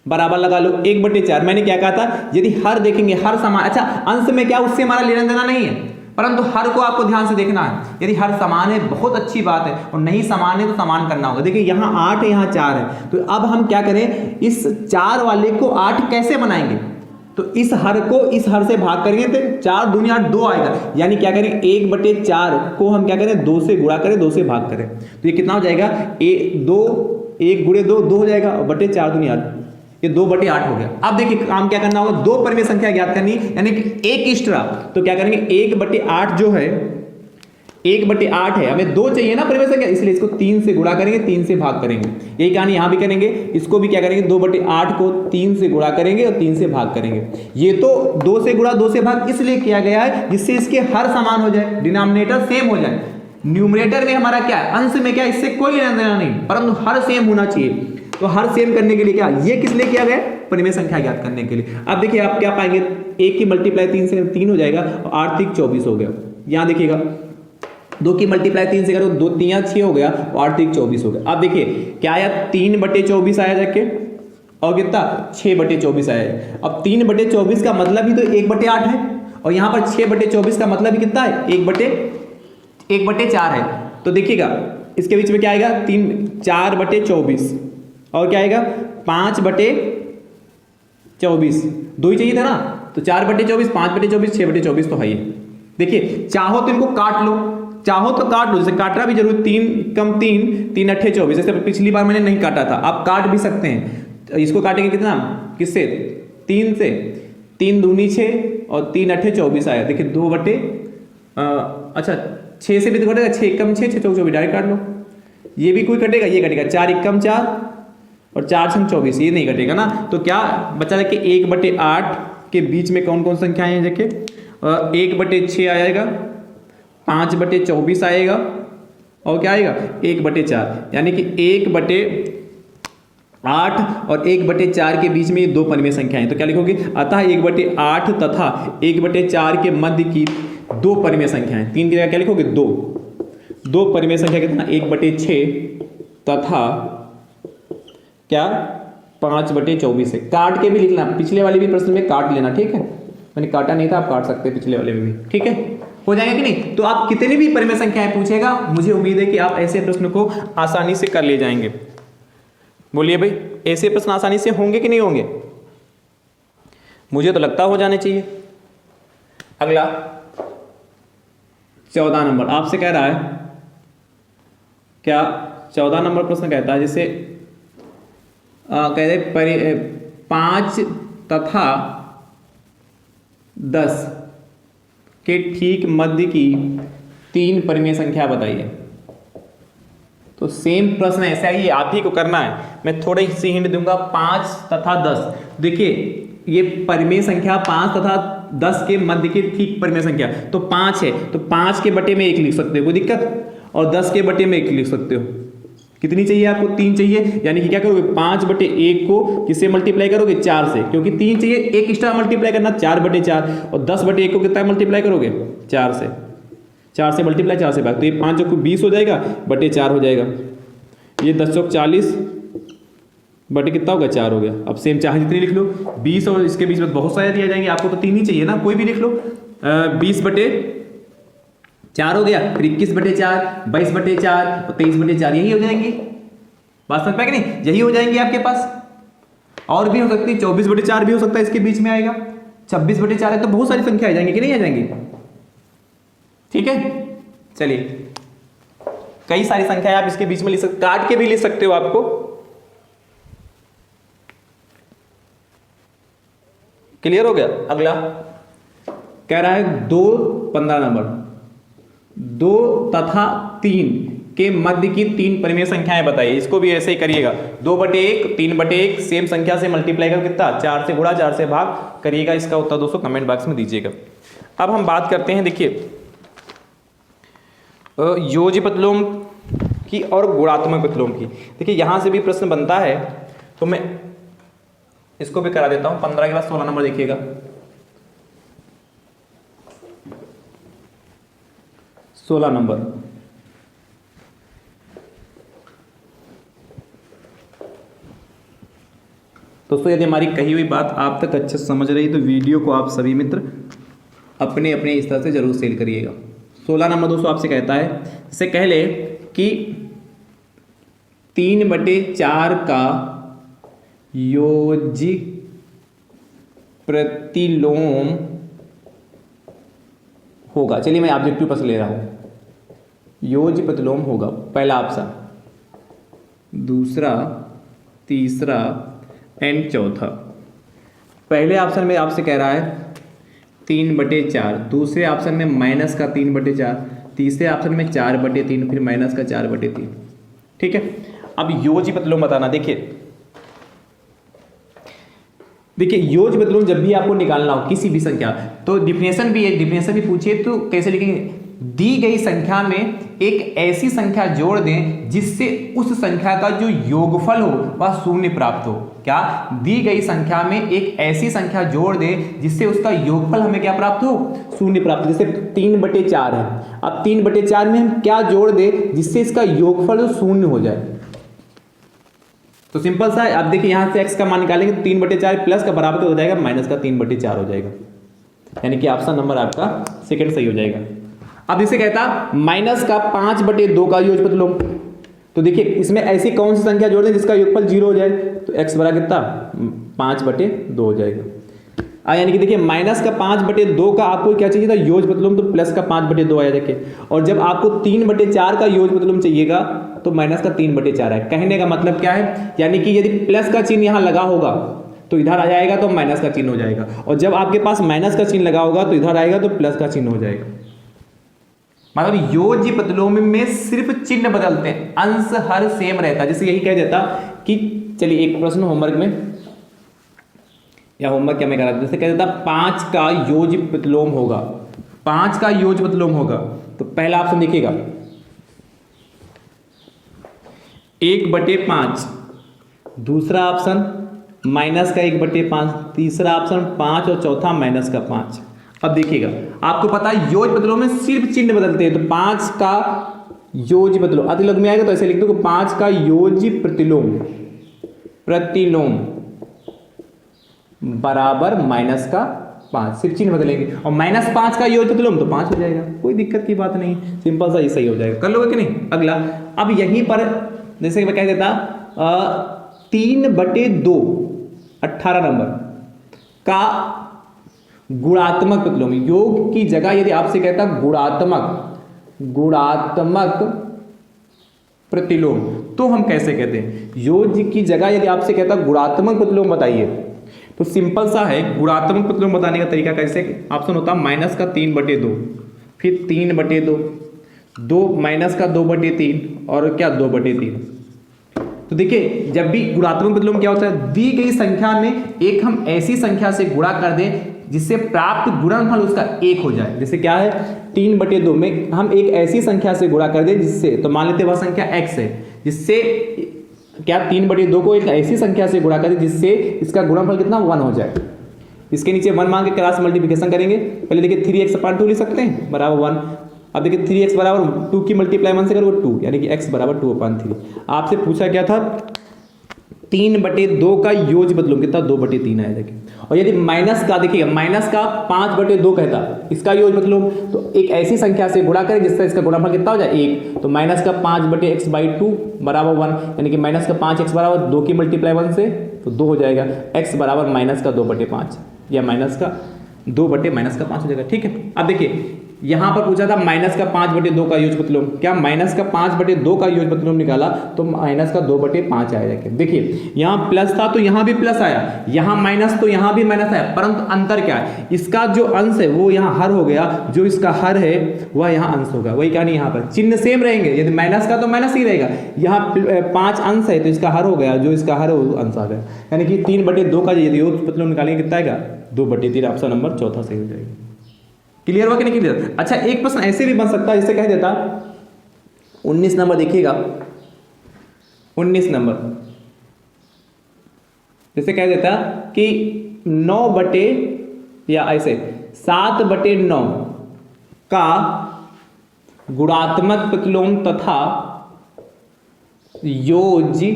बराबर लगा लो 1/4। मैंने क्या कहा था, यदि हर देखेंगे हर समान, अच्छा अंश में क्या उससे हमारा लेना देना नहीं है, परंतु हर को आपको ध्यान से देखना है। यदि हर समान है बहुत अच्छी बात है और नहीं समान है तो समान करना होगा। देखिए यहाँ 8 है यहाँ 4 है, तो अब हम क्या करें, इस 4 वाले को 8 कैसे बनाएंगे, तो इस हर को इस हर से भाग करेंगे तो 4 दूनी 8 2 आएगा, यानी क्या करें 1/4 को हम क्या करें 2 से गुणा करें 2 से भाग करें, तो ये कितना हो जाएगा 1 × 2 हो जाएगा और बटे 4 दूनी 8, ये 2/8 हो गया। अब देखिए काम क्या करना होगा, 2 परिमेय संख्या ज्ञात करनी, यानी कि 1 एक्स्ट्रा, तो क्या करेंगे 1/8 जो है 1/8 है, हमें 2 चाहिए ना परिमेय संख्या, इसलिए इसको 3 से गुणा करेंगे 3 से भाग करेंगे। यही कहानी यहां भी करेंगे, इसको भी क्या करेंगे 2/8 को 3 से गुणा करेंगे और 3 से भाग करेंगे। ये तो 2 से गुणा 2 से भाग इसलिए किया गया है जिससे इसके हर समान हो जाए, डिनोमिनेटर सेम हो जाए। न्यूमरेटर में हमारा क्या है, अंश में क्या, इससे कोई लेना देना नहीं, परंतु हर सेम होना चाहिए। तो हर सेम करने के लिए क्या, ये किस लिए किया गया, परिमेय संख्या ज्ञात करने के लिए। अब देखिए आप क्या पाएंगे, 1 की मल्टीप्लाई 3 से 3 हो जाएगा और 8 3 24 हो गया। यहां देखिएगा 2 की मल्टीप्लाई 3 से करो 2 3 6 हो गया और 8 3 24 हो गया। अब देखिए क्या आया 3/24 आया जाके और कितना 6/24 आया। अब 3/24 का मतलब ही तो 1/8 है और यहाँ पर 6/24 का मतलब ही कितना है 1/4 है। तो देखिएगा इसके बीच में क्या आएगा 4/24 और क्या आएगा 5/24, 2 ही चाहिए था ना, तो 4/24 5/24 6/24 तो है ही। देखिए चाहो तो इनको काट लो, चाहो तो काट लो, जैसे काटना भी जरूर 3 × 3 3 8 24, जैसे पिछली बार मैंने नहीं काटा था, आप काट भी सकते हैं। इसको काटेंगे कितना, किससे 3 से, 3 दूनी 6 और 3 8 24 आया। देखिए 2 बटे अच्छा 6 से भी तो कटेगा, 6 × 6 6 24 डायरेक्ट काट लो, ये भी कोई कटेगा, ये कटेगा 4 × 4 और 4 × 24, ये नहीं कटेगा ना। तो क्या बचा देखिए 1/8 के बीच में कौन कौन संख्याएं हैं, देखिए 1/6 आएगा, 5/24 आएगा और क्या आएगा 1/4, यानी कि 1/8 और 1/4 के बीच में ये 2 परिमेय संख्याएं। तो क्या लिखोगे, अतः 1/8 तथा 1/4 के मध्य की 2 परिमेय संख्याएं। 3 की जगह क्या लिखोगे 2 परिमेय संख्या कितना 1/6 तथा क्या 5/24 है। काट के भी लिखना, पिछले वाले भी प्रश्न में काट लेना, ठीक है। मैंने काटा नहीं था, आप काट सकते हैं पिछले वाले में भी, ठीक है, हो जाएगा कि नहीं। तो आप कितनी भी परिमेय संख्याएं पूछेगा, मुझे उम्मीद है कि आप ऐसे प्रश्न को आसानी से कर ले जाएंगे। बोलिए भाई, ऐसे प्रश्न आसानी से होंगे कि नहीं होंगे? मुझे तो लगता हो जाने चाहिए। अगला 14 नंबर आपसे कह रहा है, क्या 14 नंबर प्रश्न कहता है, जैसे कहते 5 तथा 10 के ठीक मध्य की 3 परिमेय संख्या बताइए। तो सेम प्रश्न ऐसा ही आप ही को करना है, मैं थोड़ी सी हिंट दूंगा। 5 तथा 10, देखिए ये परिमेय संख्या 5 तथा 10 के मध्य की ठीक परिमेय संख्या, तो 5 है, तो 5 के बटे में 1 लिख सकते हो, कोई दिक्कत, और 10 के बटे में 1 लिख सकते हो। कितनी चाहिए आपको? 3 चाहिए, यानी कि क्या करोगे, 5 बटे 1 को किससे मल्टीप्लाई करोगे? 4 से, क्योंकि 3 चाहिए, 1 एक्स्ट्रा मल्टीप्लाई करना 4 बटे 4, और 10 बटे 1 को कितना मल्टीप्लाई करोगे? 4 से, 4 से मल्टीप्लाई 4 से भाग, तो ये 5 जो 20 हो जाएगा, बटे 4 हो जाएगा, ये 10 चौक 40 बटे कितना होगा? 4 हो गया। अब सेम चाहे जितनी लिख लो, 20 और इसके बीच में बहुत सारे दिया जाएंगे, आपको तो 3 ही चाहिए ना, कोई भी लिख लो। 20 बटे 4 हो गया, फिर 21 बटे 4, 22 बटे 4 और 23 बटे 4, यही हो जाएंगी। बात समझ पाए कि नहीं? यही हो जाएंगे आपके पास, और भी हो सकती है, 24 बटे 4 भी हो सकता है, इसके बीच में आएगा, 26 बटे 4 है, तो बहुत सारी संख्या आ जाएंगी कि नहीं आ जाएंगी? ठीक है, चलिए, कई सारी संख्याएं आप इसके बीच में लिख सकते, काट के भी लिख सकते हो आपको। क्लियर हो गया? अगला कह रहा है 2 15 नंबर, 2 तथा 3 के मध्य की 3 परिमेय संख्याएं बताइए। इसको भी ऐसे ही करिएगा, 2 बटे 1, 3 बटे 1, सेम संख्या से मल्टीप्लाई कर कितना? 4 से गुणा, 4 से भाग करिएगा। इसका उत्तर दोस्तों कमेंट बॉक्स में दीजिएगा। अब हम बात करते हैं, देखिए योज्य प्रतिलोम की और गुणात्मक प्रतिलोम की। देखिए यहां से भी प्रश्न बनता है, तो मैं इसको भी करा देता हूं। 15 के बाद 16 नंबर देखिएगा, 16 नंबर, दोस्तों यदि हमारी कही हुई बात आप तक अच्छे से समझ रही तो वीडियो को आप सभी मित्र अपने अपने इस तरह से जरूर शेयर करिएगा। 16 नंबर दोस्तों आपसे कहता है, जैसे कह ले कि 3 बटे 4 का योज्य प्रतिलोम होगा। चलिए मैं ऑब्जेक्टिव प्रश्न ले रहा हूं, योज्य प्रतिलोम होगा, पहला ऑप्शन, दूसरा, तीसरा एंड चौथा। पहले ऑप्शन में आपसे कह रहा है 3 बटे 4, दूसरे ऑप्शन में माइनस का 3 बटे 4, तीसरे ऑप्शन में 4 बटे 3, फिर माइनस का 4 बटे 3। ठीक है, अब योज्य प्रतिलोम बताना। देखिए योज्य प्रतिलोम जब भी आपको निकालना हो किसी भी संख्या, तो डिफिनेशन भी है, डिफिनेशन भी पूछिए तो कैसे लिखेंगे? दी गई संख्या में एक ऐसी संख्या जोड़ दें जिससे उस संख्या का जो योगफल हो वह शून्य प्राप्त हो। क्या? दी गई संख्या में एक ऐसी संख्या जोड़ दें जिससे उसका योगफल हमें क्या प्राप्त हो? शून्य प्राप्त। जैसे 3 बटे 4 है, अब 3 बटे 4 में हम क्या जोड़ दें जिससे इसका योगफल शून्य हो जाए? तो सिंपल सा है, आप देखिए यहां से x का मान निकालेंगे, 3 बटे 4 प्लस का बराबर तो हो जाएगा माइनस का 3 बटे 4 हो जाएगा, यानी कि ऑप्शन नंबर आपका सेकंड सही हो जाएगा। अब इसे कहता माइनस का 5 बटे 2 का योज्य प्रतिलोम, तो देखिए इसमें ऐसी कौन सी संख्या जोड़ दें जिसका योगफल 0 हो जाए? तो x बराबर कितना? 5 बटे 2 हो जाएगा। यानी कि देखिए माइनस का 5 बटे 2 का आपको क्या चाहिए था? योज्य प्रतिलोम, तो प्लस का 5 बटे 2 आया। देखिए, और जब आपको 3 बटे 4 का योज्य प्रतिलोम चाहिएगा तो माइनस का 3 बटे 4 है। कहने का मतलब क्या है? यानी कि यदि प्लस का चिन्ह यहाँ लगा होगा तो इधर आ जाएगा तो माइनस का चिन्ह हो जाएगा, और जब आपके पास माइनस का चिन्ह लगा होगा तो इधर आएगा तो प्लस का चिन्ह हो जाएगा। मतलब योज्य प्रतिलोम में सिर्फ चिन्ह बदलते हैं, अंश हर सेम रहता है। जैसे यही कह देता कि चलिए एक प्रश्न होमवर्क में, या होमवर्क क्या मैं करा, जैसे कह देता 5 का योज्य प्रतिलोम होगा, 5 का योज्य प्रतिलोम होगा, तो पहला ऑप्शन देखिएगा 1 बटे 5, दूसरा ऑप्शन माइनस का 1 बटे 5, तीसरा ऑप्शन 5 और चौथा माइनस का 5। अब देखिएगा आपको पता है योज्य प्रतिलोम में सिर्फ चिन्ह बदलते हैं, तो 5 का योज्य प्रतिलोम अतिलघु में आएगा तो ऐसे लिख दो कि 5 का योज्य प्रतिलोम बराबर माइनस का 5, सिर्फ चिन्ह बदलेंगे, और -5 का योग प्रतिलोम तो 5 हो जाएगा, कोई दिक्कत की बात नहीं, सिंपल सा ये सही हो जाएगा। कर लोगे कि नहीं? अगला, अब यहीं पर जैसे कि मैं कह देता 3/2 18 नंबर का गुणात्मक प्रतिलोम, योग की जगह यदि आपसे कहता गुणात्मक प्रतिलोम, तो हम कैसे कहते हैं? योग की जगह यदि आपसे कहता गुणात्मक प्रतिलोम बताइए, तो सिंपल सा है, गुणात्मक प्रतिलोम बताने का तरीका कैसे? ऑप्शन होता -3/2, फिर 3/2, 2 -2/3 और क्या 2/3। तो देखिए, जब भी गुणात्मक प्रतिलोम क्या होता है, दी गई संख्या में एक हम ऐसी संख्या से गुणा कर दें जिससे प्राप्त गुणनफल उसका 1 हो जाए। जैसे क्या है, 3/2 में हम एक ऐसी संख्या से गुणा कर दें जिससे, तो मान लेते हैं वह संख्या x है, जिससे क्या 3/2 को एक ऐसी संख्या से गुणा कर दें जिससे इसका गुणनफल कितना 1 हो जाए। इसके नीचे 1 मान के क्रॉस मल्टीप्लिकेशन करेंगे। पहले देखिए 3x/2 लिख सकते हैं बराबर 1। अब देखिए 3x बराबर 2 की मल्टीप्लाई 1 से करोगे 2, यानी कि x बराबर 2/3। आपसे पूछा क्या था, 3/2 का योग प्रतिलोम कितना 2/3 आया। देखिए, और यदि माइनस का देखिएगा, माइनस का 5/2 कहता इसका योग प्रतिलोम, तो एक ऐसी संख्या से गुणा करें जिससे इसका गुणनफल कितना हो जाए 1। तो माइनस का 5/x/2 बराबर 1, यानी कि माइनस का 5x बराबर 2 की मल्टीप्लाई 1 से तो 2 हो जाएगा। x बराबर -2/5 या -2/5 हो जाएगा। ठीक है, अब देखिए यहां पर पूछा था -5/2 का योग प्रतिलोम, क्या -5/2 का योग प्रतिलोम निकाला तो -2/5 आया। देखिए यहाँ प्लस था तो यहाँ भी प्लस आया, यहाँ माइनस तो यहाँ भी माइनस आया, परंतु अंतर क्या है, इसका जो अंश है वो यहाँ हर हो गया, जो इसका हर है वह यहाँ अंश होगा। वही क्या नहीं, यहाँ पर चिन्ह सेम रहेंगे, यदि माइनस का तो माइनस ही रहेगा, यहाँ 5 अंश है तो इसका हर हो गया, जो इसका हर है वो अंश आ गया। यानी कि 3/2 का यदि योग प्रतिलोम निकालेंगे कितना आएगा 2/3। ऑप्शन नंबर चौथा सही हो जाएगा। क्लियर हुआ कि नहीं क्लियर? अच्छा, एक प्रश्न ऐसे भी बन सकता है, जैसे कह देता 19 नंबर, देखिएगा 19 नंबर, जैसे कह देता कि 7/9 का गुणात्मक प्रतिलोम तथा योज्य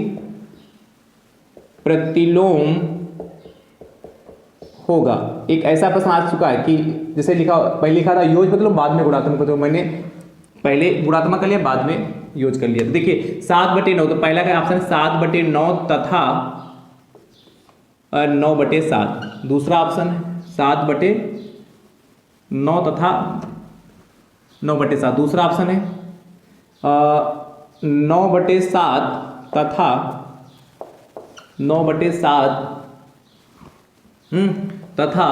प्रतिलोम होगा। एक ऐसा प्रश्न आ चुका है कि जैसे पहले लिखा था योज प्रतिलोम, बाद में गुणात्मक प्रतिलोम, मैंने पहले गुणात्मक कर लिया बाद में योज कर लिया। तो देखिए 7/9, तो पहला का ऑप्शन 7/9 तथा 9/7। दूसरा ऑप्शन है 7/9 तथा 9/7। दूसरा ऑप्शन है 9/7 तथा 9/7 तथा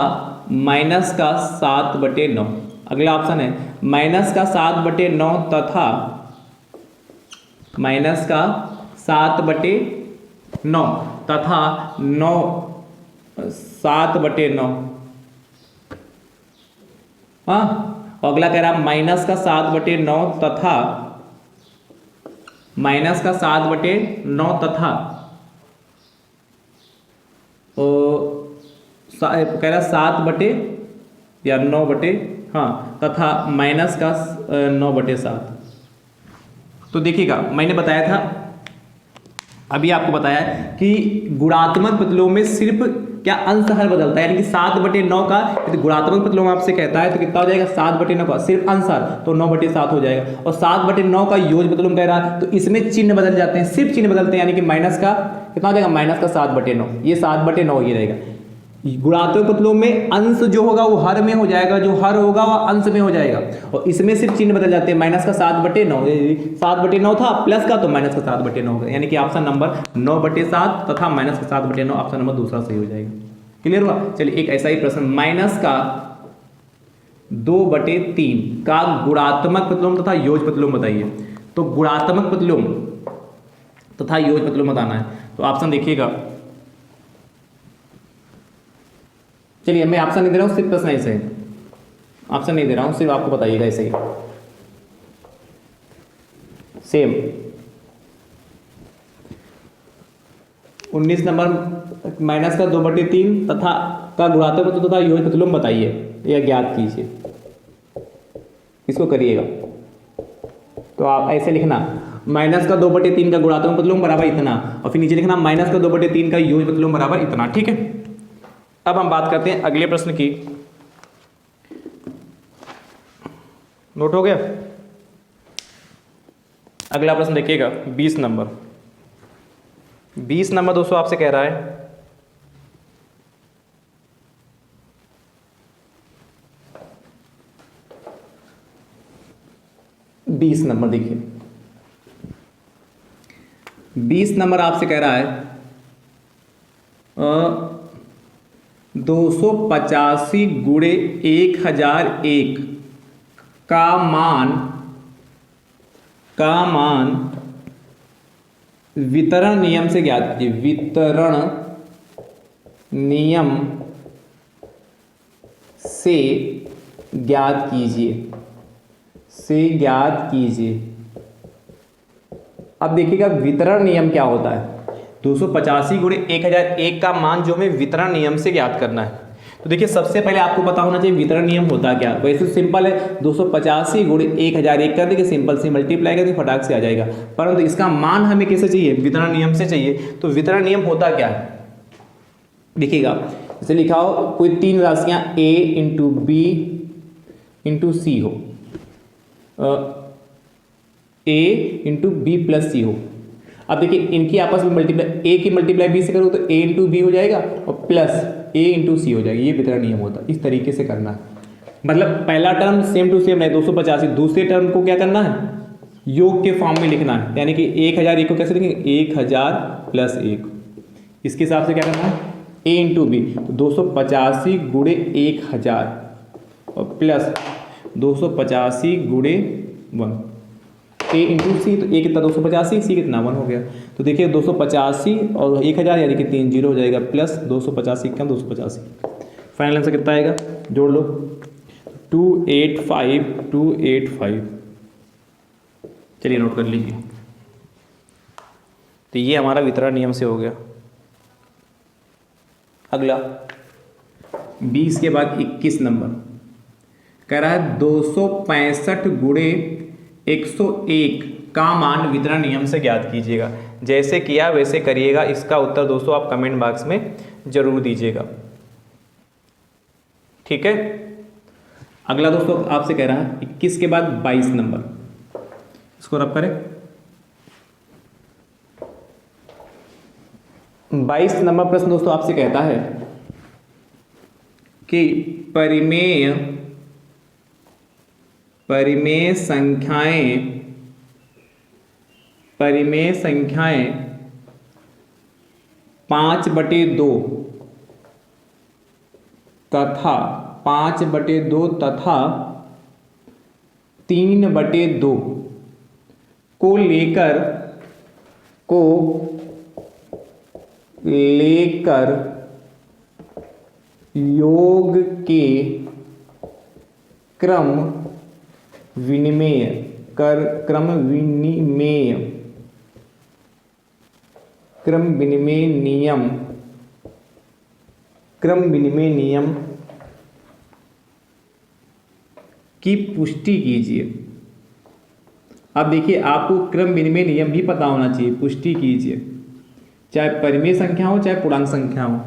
माइनस का 7/9। अगला ऑप्शन है माइनस का 7/9 तथा माइनस का 7/9 तथा 7/9। हाँ, अगला कह रहा माइनस का 7/9 तथा माइनस का 7/9 तथा कह रहा 7/9 हाँ तथा माइनस का 9/7। तो देखिएगा मैंने बताया था, अभी आपको बताया कि गुणात्मक प्रतिलोम में सिर्फ क्या अंश हर बदलता है, यानी कि 7/9 का यदि गुणात्मक प्रतिलोम आपसे कहता है तो कितना हो जाएगा 7/9 का सिर्फ अंश हर, तो 9/7 हो जाएगा। और 7/9 का योग प्रतिलोम कह रहा है तो इसमें चिन्ह बदल जाते हैं, सिर्फ चिन्ह बदलते हैं, यानी कि माइनस का कितना हो जाएगा माइनस का 7/9, ये 7/9 ही रहेगा। गुणात्मक प्रतिलोम में अंश जो होगा वो हर में हो जाएगा, जो हर होगा वह अंश में हो जाएगा, और इसमें सिर्फ चिन्ह बदल जाते हैं। माइनस का 7/9, 7/9 था प्लस का तो माइनस का 7/9 होगा, यानी कि ऑप्शन नंबर 9/7 तथा माइनस का 7/9 ऑप्शन नंबर दूसरा सही हो जाएगा। क्लियर हुआ? चलिए एक ऐसा ही प्रश्न, माइनस का 2/3 का गुणात्मक प्रतिलोम तथा योग प्रतिलोम बताइए। तो गुणात्मक प्रतिलोम तथा योग प्रतिलोम बताना है, तो ऑप्शन देखिएगा। चलिए मैं ऑप्शन नहीं दे रहा हूँ, सिर्फ प्रश्न ऐसे है, ऑप्शन नहीं दे रहा हूँ, सिर्फ आपको बताइएगा ऐसे ही सेम। 19 नंबर माइनस का 2/3 तथा का गुणात्मक प्रतिलोम तथा योग प्रतिलोम बताइए, यह ज्ञात कीजिए, इसको करिएगा। तो आप ऐसे लिखना माइनस का 2/3 का गुणात्मक प्रतिलोम बराबर इतना, और फिर नीचे लिखना माइनस का 2/3 का योग प्रतिलोम बराबर इतना। ठीक है, अब हम बात करते हैं अगले प्रश्न की। नोट हो गया। अगला प्रश्न देखिएगा 20 नंबर। 20 नंबर दोस्तों आपसे कह रहा है 20 नंबर देखिए, 20 नंबर आपसे कह रहा है 285 गुणे 1001 का मान वितरण नियम से ज्ञात कीजिए। वितरण नियम से ज्ञात कीजिए। अब देखिएगा वितरण नियम क्या होता है। 285 गुणे 1001 का मान जो हमें वितरण नियम से ज्ञात करना है। तो देखिए सबसे पहले आपको पता होना चाहिए वितरण नियम होता क्या। वैसे सिंपल है, 285 गुणे 1001 कर देंगे, सिंपल से मल्टीप्लाई कर देंगे, फटाक से आ जाएगा। परंतु इसका मान हमें कैसे चाहिए, वितरण नियम से चाहिए। तो वितरण नियम होता क्या है देखिएगा, जैसे लिखा हो कोई तीन राशियां a इंटू बी इंटू सी हो, a इंटू बी प्लस सी हो। अब देखिए इनकी आपस में मल्टीप्लाई, a की मल्टीप्लाई b से करो तो a इंटू बी हो जाएगा और प्लस a इंटू सी हो जाएगी। ये वितरण नियम होता है, इस तरीके से करना है। मतलब पहला टर्म सेम टू सेम है 285, दूसरे टर्म को क्या करना है, योग के फॉर्म में लिखना है। यानी कि 1001 को कैसे लिखेंगे, 1000 प्लस 1। इसके हिसाब से क्या करना है, a इंटू बी, तो 285 गुणे 1000 और प्लस 285 गुणे 1, a इंटू सी, तो a कितना 285, सी कितना 1 हो गया। तो देखिए 285 और 1000 यानी कि 3 जीरो हो जाएगा, प्लस 285 का 285। फाइनल आंसर कितना आएगा, जोड़ लो 285। चलिए नोट कर लीजिए। तो ये हमारा वितरण नियम से हो गया। अगला 20 के बाद 21 नंबर कह रहा है 265 गुणे 101 का मान वितरण नियम से ज्ञात कीजिएगा। जैसे किया वैसे करिएगा। इसका उत्तर दोस्तों आप कमेंट बॉक्स में जरूर दीजिएगा, ठीक है। अगला दोस्तों आपसे कह रहा है 21 के बाद 22 नंबर, इसको रब करें। 22 नंबर प्रश्न दोस्तों आपसे कहता है कि परिमेय संख्याएं 5/2 तथा 3/2 को लेकर योग के क्रम विनिमेय नियम की पुष्टि कीजिए। अब देखिए आपको क्रम विनिमय नियम भी पता होना चाहिए। पुष्टि कीजिए, चाहे परिमेय संख्या हो चाहे पूर्णांक संख्या हो।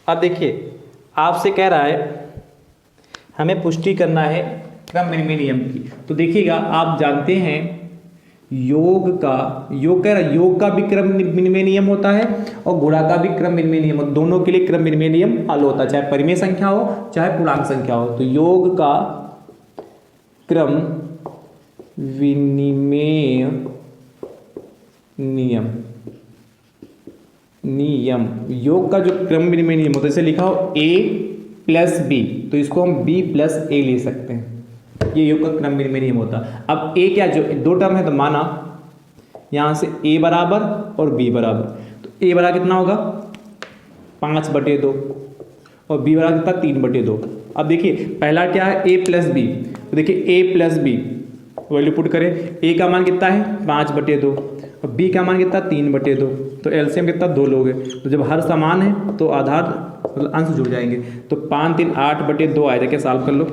अब देखिए आपसे कह रहा है हमें पुष्टि करना है क्रम विनिमय नियम की। तो देखिएगा आप जानते हैं योग का भी क्रम विनिमय नियम होता है और गुणा का भी क्रम विनिमय नियम, दोनों के लिए क्रम विनिमय नियम लागू होता है, चाहे परिमेय संख्या हो चाहे पूर्णांक संख्या हो। तो योग का क्रम विनिमय नियम योग का जो क्रम विनिमय नियम होता है, जैसे लिखा हो a प्लस बी, तो इसको हम b प्लस ए ले सकते हैं। ये योग का क्रम विनिमय नियम होता है। अब a क्या, जो दो टर्म है तो माना यहाँ से a बराबर और b बराबर, तो a बराबर कितना होगा 5/2 और b बराबर कितना 3/2। अब देखिए पहला क्या है a प्लस बी, तो देखिए a plus B value put करें। a का मान कितना है 5/2 और b का मान कितना 3/2, तो एलसीएम कितना 2 लोगे। तो जब हर समान है तो आधार मतलब अंश जुड़ जाएंगे। तो 5 3 8/2 आया जाके सॉल्व कर लो।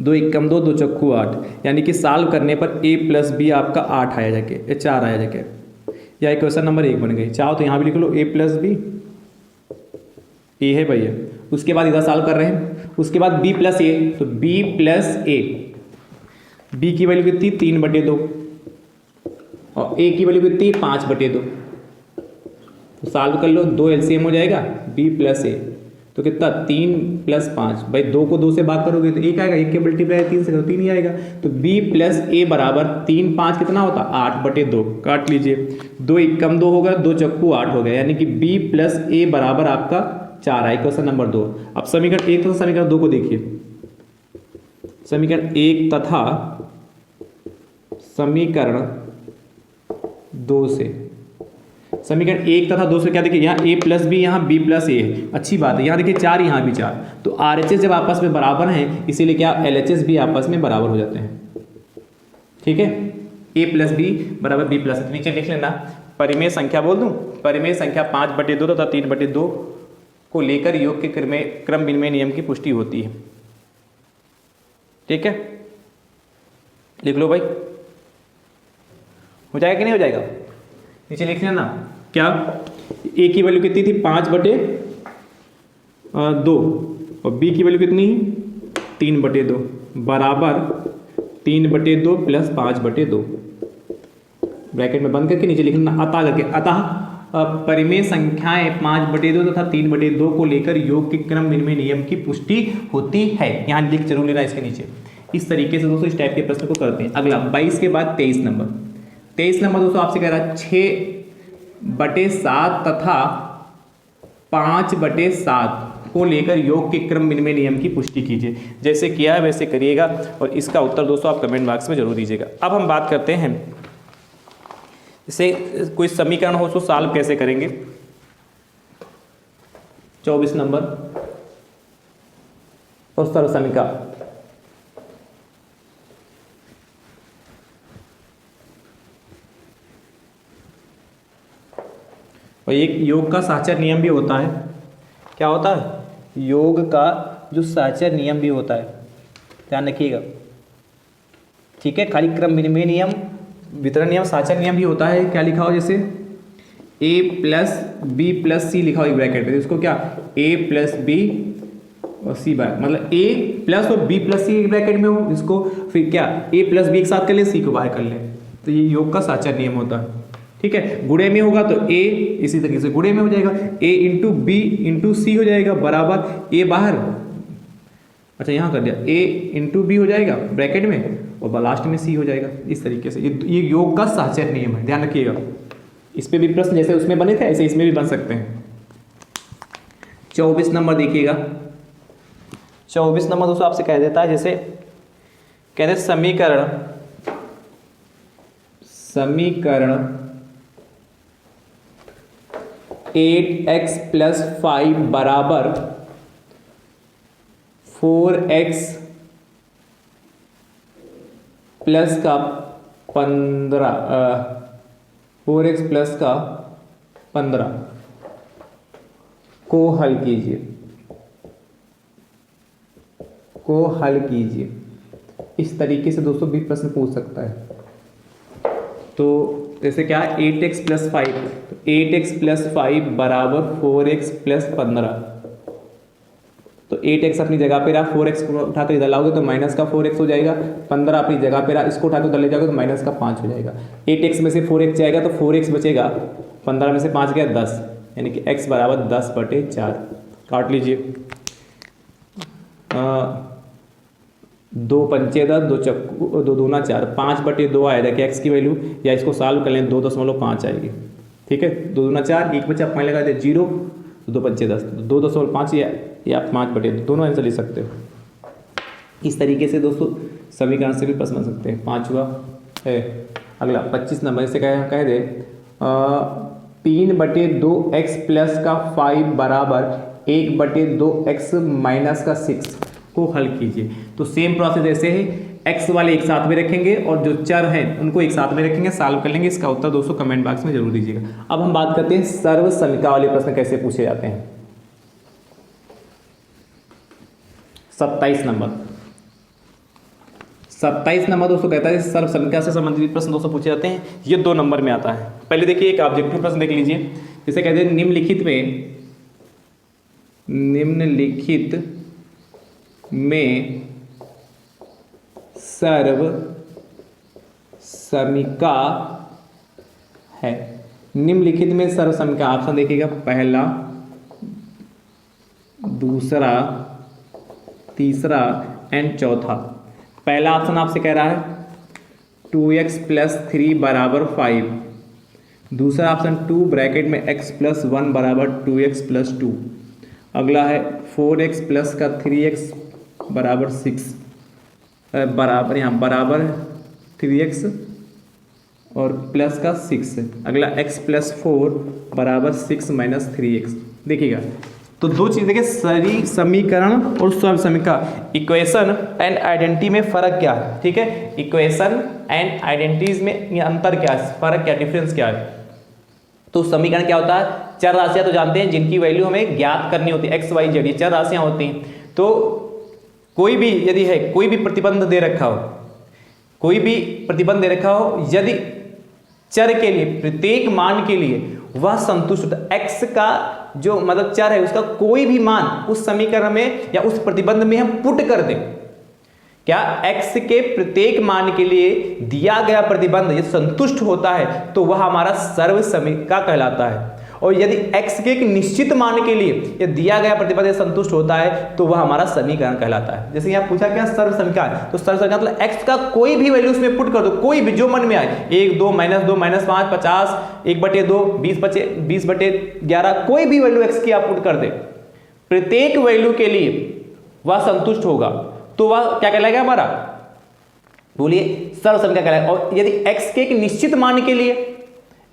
2 एकम 2 2 चक्कू 8, यानी कि सॉल्व करने पर a प्लस बी आपका 8 आया जाके 4 आया जाके, या इक्वेशन नंबर 1 बन गई। चाहो तो यहाँ भी लिख लो a प्लस बी ए है भैया। उसके बाद इधर सॉल्व कर रहे हैं, उसके बाद बी प्लस ए, तो बी प्लस ए, बी की वैल्यू कितनी 3/2 और ए की वैल्यू कितनी 5/2। तो सॉल्व कर लो, 2 एलसीएम हो जाएगा, बी प्लस ए तो कितना 3 + 5, भाई 2 को 2 से भाग करोगे तो 1 आएगा, 1 के मल्टीप्लाई 3 से करो 3 ही आएगा। तो b प्लस ए बराबर 3 5 कितना होता 8/2, काट लीजिए, 2 1 कम 2 होगा, 2 चक्कू 8 हो गया, यानी कि b प्लस ए बराबर आपका 4 है। Question number 2। अब समीकरण 1 तथा समीकरण 2 को देखिए, समीकरण 1 तथा समीकरण 2 से, समीकरण 1 तथा 2 से क्या देखिए, यहाँ a प्लस बी, यहाँ b प्लस ए है, अच्छी बात है। यहाँ देखिए 4, यहाँ भी 4, तो RHS जब आपस में बराबर हैं इसीलिए क्या LHS भी आपस में बराबर हो जाते हैं। ठीक है, a प्लस बी बराबर b प्लस, नीचे लिख लेना परिमेय संख्या बोल दूँ, परिमेय संख्या 5/2 तथा 3/2 को लेकर योग के क्रम विनिमय नियम की पुष्टि होती है। ठीक है, लिख लो भाई, हो जाएगा कि नहीं हो जाएगा, नीचे लिख लेना क्या, ए की वैल्यू कितनी थी 5/2 और बी की वैल्यू कितनी 3/2 बराबर 3/2 प्लस 5/2, ब्रैकेट में बंद करके नीचे लिखना अतः करके, अतः परिमेय संख्याएं 5/2 तथा 3/2 को लेकर योग के क्रम विनिमय नियम की पुष्टि होती है। यहाँ लिख जरूर लेना इसके नीचे। इस तरीके से दोस्तों इस टाइप के प्रश्न को करते हैं। अगला 22 के बाद 23 नंबर, 23 नंबर दोस्तों आपसे कह रहा है 6/7 तथा 5/7 को लेकर योग के क्रम विनिमय नियम की पुष्टि कीजिए। जैसे किया है वैसे करिएगा और इसका उत्तर दोस्तों आप कमेंट बॉक्स में जरूर दीजिएगा। अब हम बात करते हैं इसे कोई समीकरण हो तो सॉल्व कैसे करेंगे। 24 नंबर और सर्व समीकरण, और एक योग का साचर नियम भी होता है। क्या होता है, योग का जो साचर नियम भी होता है, ध्यान रखिएगा। ठीक है, खाली क्रम विनिमय नियम, वितरण नियम, साचर नियम भी होता है। क्या लिखा हो, जैसे a प्लस बी प्लस सी लिखा हो एक ब्रैकेट में, इसको क्या a प्लस बी और c बार, मतलब a प्लस और b प्लस सी एक ब्रैकेट में हो, इसको फिर क्या a प्लस बी एक साथ कर ले, c को बाहर कर ले, तो ये योग का साचर नियम होता है। ठीक है, गुणे में होगा तो a इसी तरीके से गुणे में हो जाएगा, a इंटू बी इंटू सी हो जाएगा बराबर a बाहर, अच्छा यहाँ कर दिया a इंटू बी हो जाएगा ब्रैकेट में और लास्ट में c हो जाएगा। इस तरीके से ये योग का साचर नियम है, ध्यान रखिएगा। इस पे भी प्रश्न जैसे उसमें बने थे ऐसे इसमें भी बन सकते हैं। 24 नंबर देखिएगा, 24 नंबर दोस्तों आपसे कह देता है, जैसे कहते हैं समीकरण 8x + 5 बराबर 4x प्लस का 15 4x प्लस का 15 को हल कीजिए। इस तरीके से दोस्तों भी प्रश्न पूछ सकता है। तो जैसे क्या 8x + 5, तो 8x + 5 बराबर 4x + 15, तो 8x अपनी जगह पे रहा, 4x को उठाकर इधर लाओगे तो माइनस का 4x हो जाएगा, 15 अपनी जगह पे रहा, इसको उठाकर उधर ले जाओगे तो माइनस का 5 हो जाएगा। 8x में से 4x जाएगा तो 4x बचेगा, 15 में से 5 गया 10, यानी कि x बराबर 10/4, काट लीजिए। 2 पंचे 10, 2 चक्कू 2 दूना 4, 5/2 आएगा कि x की वैल्यू, या इसको सॉल्व कर लें 2.5 आएगी। ठीक है, 2 दूना 4, 1 बचा पॉइंट लगा दे 0, 2 पंचे 10, 2.5 या 5/2 दोनों आंसर ले सकते हो। इस तरीके से दोस्तों समीकरण से भी प्रश्न बन सकते हैं। 5वां है अगला 25 नंबर से कह दे 3/2x प्लस का 5 बराबर 1/2x माइनस का 6 को हल कीजिए। तो सेम प्रोसेस ऐसे है, x वाले एक साथ में रखेंगे और जो चर हैं उनको एक साथ में रखेंगे, सॉल्व कर लेंगे। इसका उत्तर दोस्तों कमेंट बॉक्स में जरूर दीजिएगा। अब हम बात करते हैं सर्व समीकरण वाले प्रश्न कैसे पूछे जाते हैं। 27 नंबर दोस्तों कहता है सर्व समीकरण से संबंधित प्रश्न दोस्तों पूछे जाते हैं। ये 2 नंबर में आता है। पहले देखिए एक ऑब्जेक्टिव प्रश्न देख लीजिए, जिसे कहते हैं निम्नलिखित में सर्व समीका है। निम्नलिखित में सर्व समीका ऑप्शन देखिएगा, पहला, दूसरा, तीसरा एंड चौथा। पहला ऑप्शन आपसे कह रहा है 2x + 3 = 5। दूसरा ऑप्शन 2 ब्रैकेट में x + 1 = 2x + 2। अगला है 4x + का 3x = 6 बराबर, यहाँ बराबर 3x और प्लस का 6। अगला x + 4 = 6 - 3x। देखिएगा, तो दो चीज़ देखिए, सरी समीकरण और सर्व समीका, इक्वेशन एंड आइडेंटिटी में फ़र्क क्या है, ठीक है। इक्वेशन एंड आइडेंटिटीज में ये अंतर क्या है, फ़र्क क्या, डिफरेंस क्या है। तो समीकरण क्या होता है, चर राशियाँ तो जानते हैं जिनकी वैल्यू हमें ज्ञात करनी होती है, x y z, ये चर राशियाँ होती हैं। तो कोई भी यदि है, कोई भी प्रतिबंध दे रखा हो, कोई भी प्रतिबंध दे रखा हो, यदि चर के लिए प्रत्येक मान के लिए वह संतुष्ट होता है, x का जो मतलब चर है उसका कोई भी मान उस समीकरण में या उस प्रतिबंध में हम पुट कर दें, क्या x के प्रत्येक मान के लिए दिया गया प्रतिबंध यदि संतुष्ट होता है तो वह हमारा सर्व समीका कहलाता है। और यदि x के एक निश्चित मान के लिए यदि दिया गया प्रतिबंध संतुष्ट होता है तो वह हमारा समीकरण कहलाता है। जैसे यहाँ पूछा क्या, सर्व समीका है, तो सर्व समीका मतलब x का कोई भी वैल्यू उसमें पुट कर दो, कोई भी जो मन में आए, 1 2 -2 -5 50 1/2 20/11, कोई भी वैल्यू x की आप पुट कर दे, प्रत्येक वैल्यू के लिए वह संतुष्ट होगा तो वह क्या कहलाएगा हमारा, बोलिए, सर्व समीका कहलाएगा। और यदि x के एक निश्चित मान के लिए,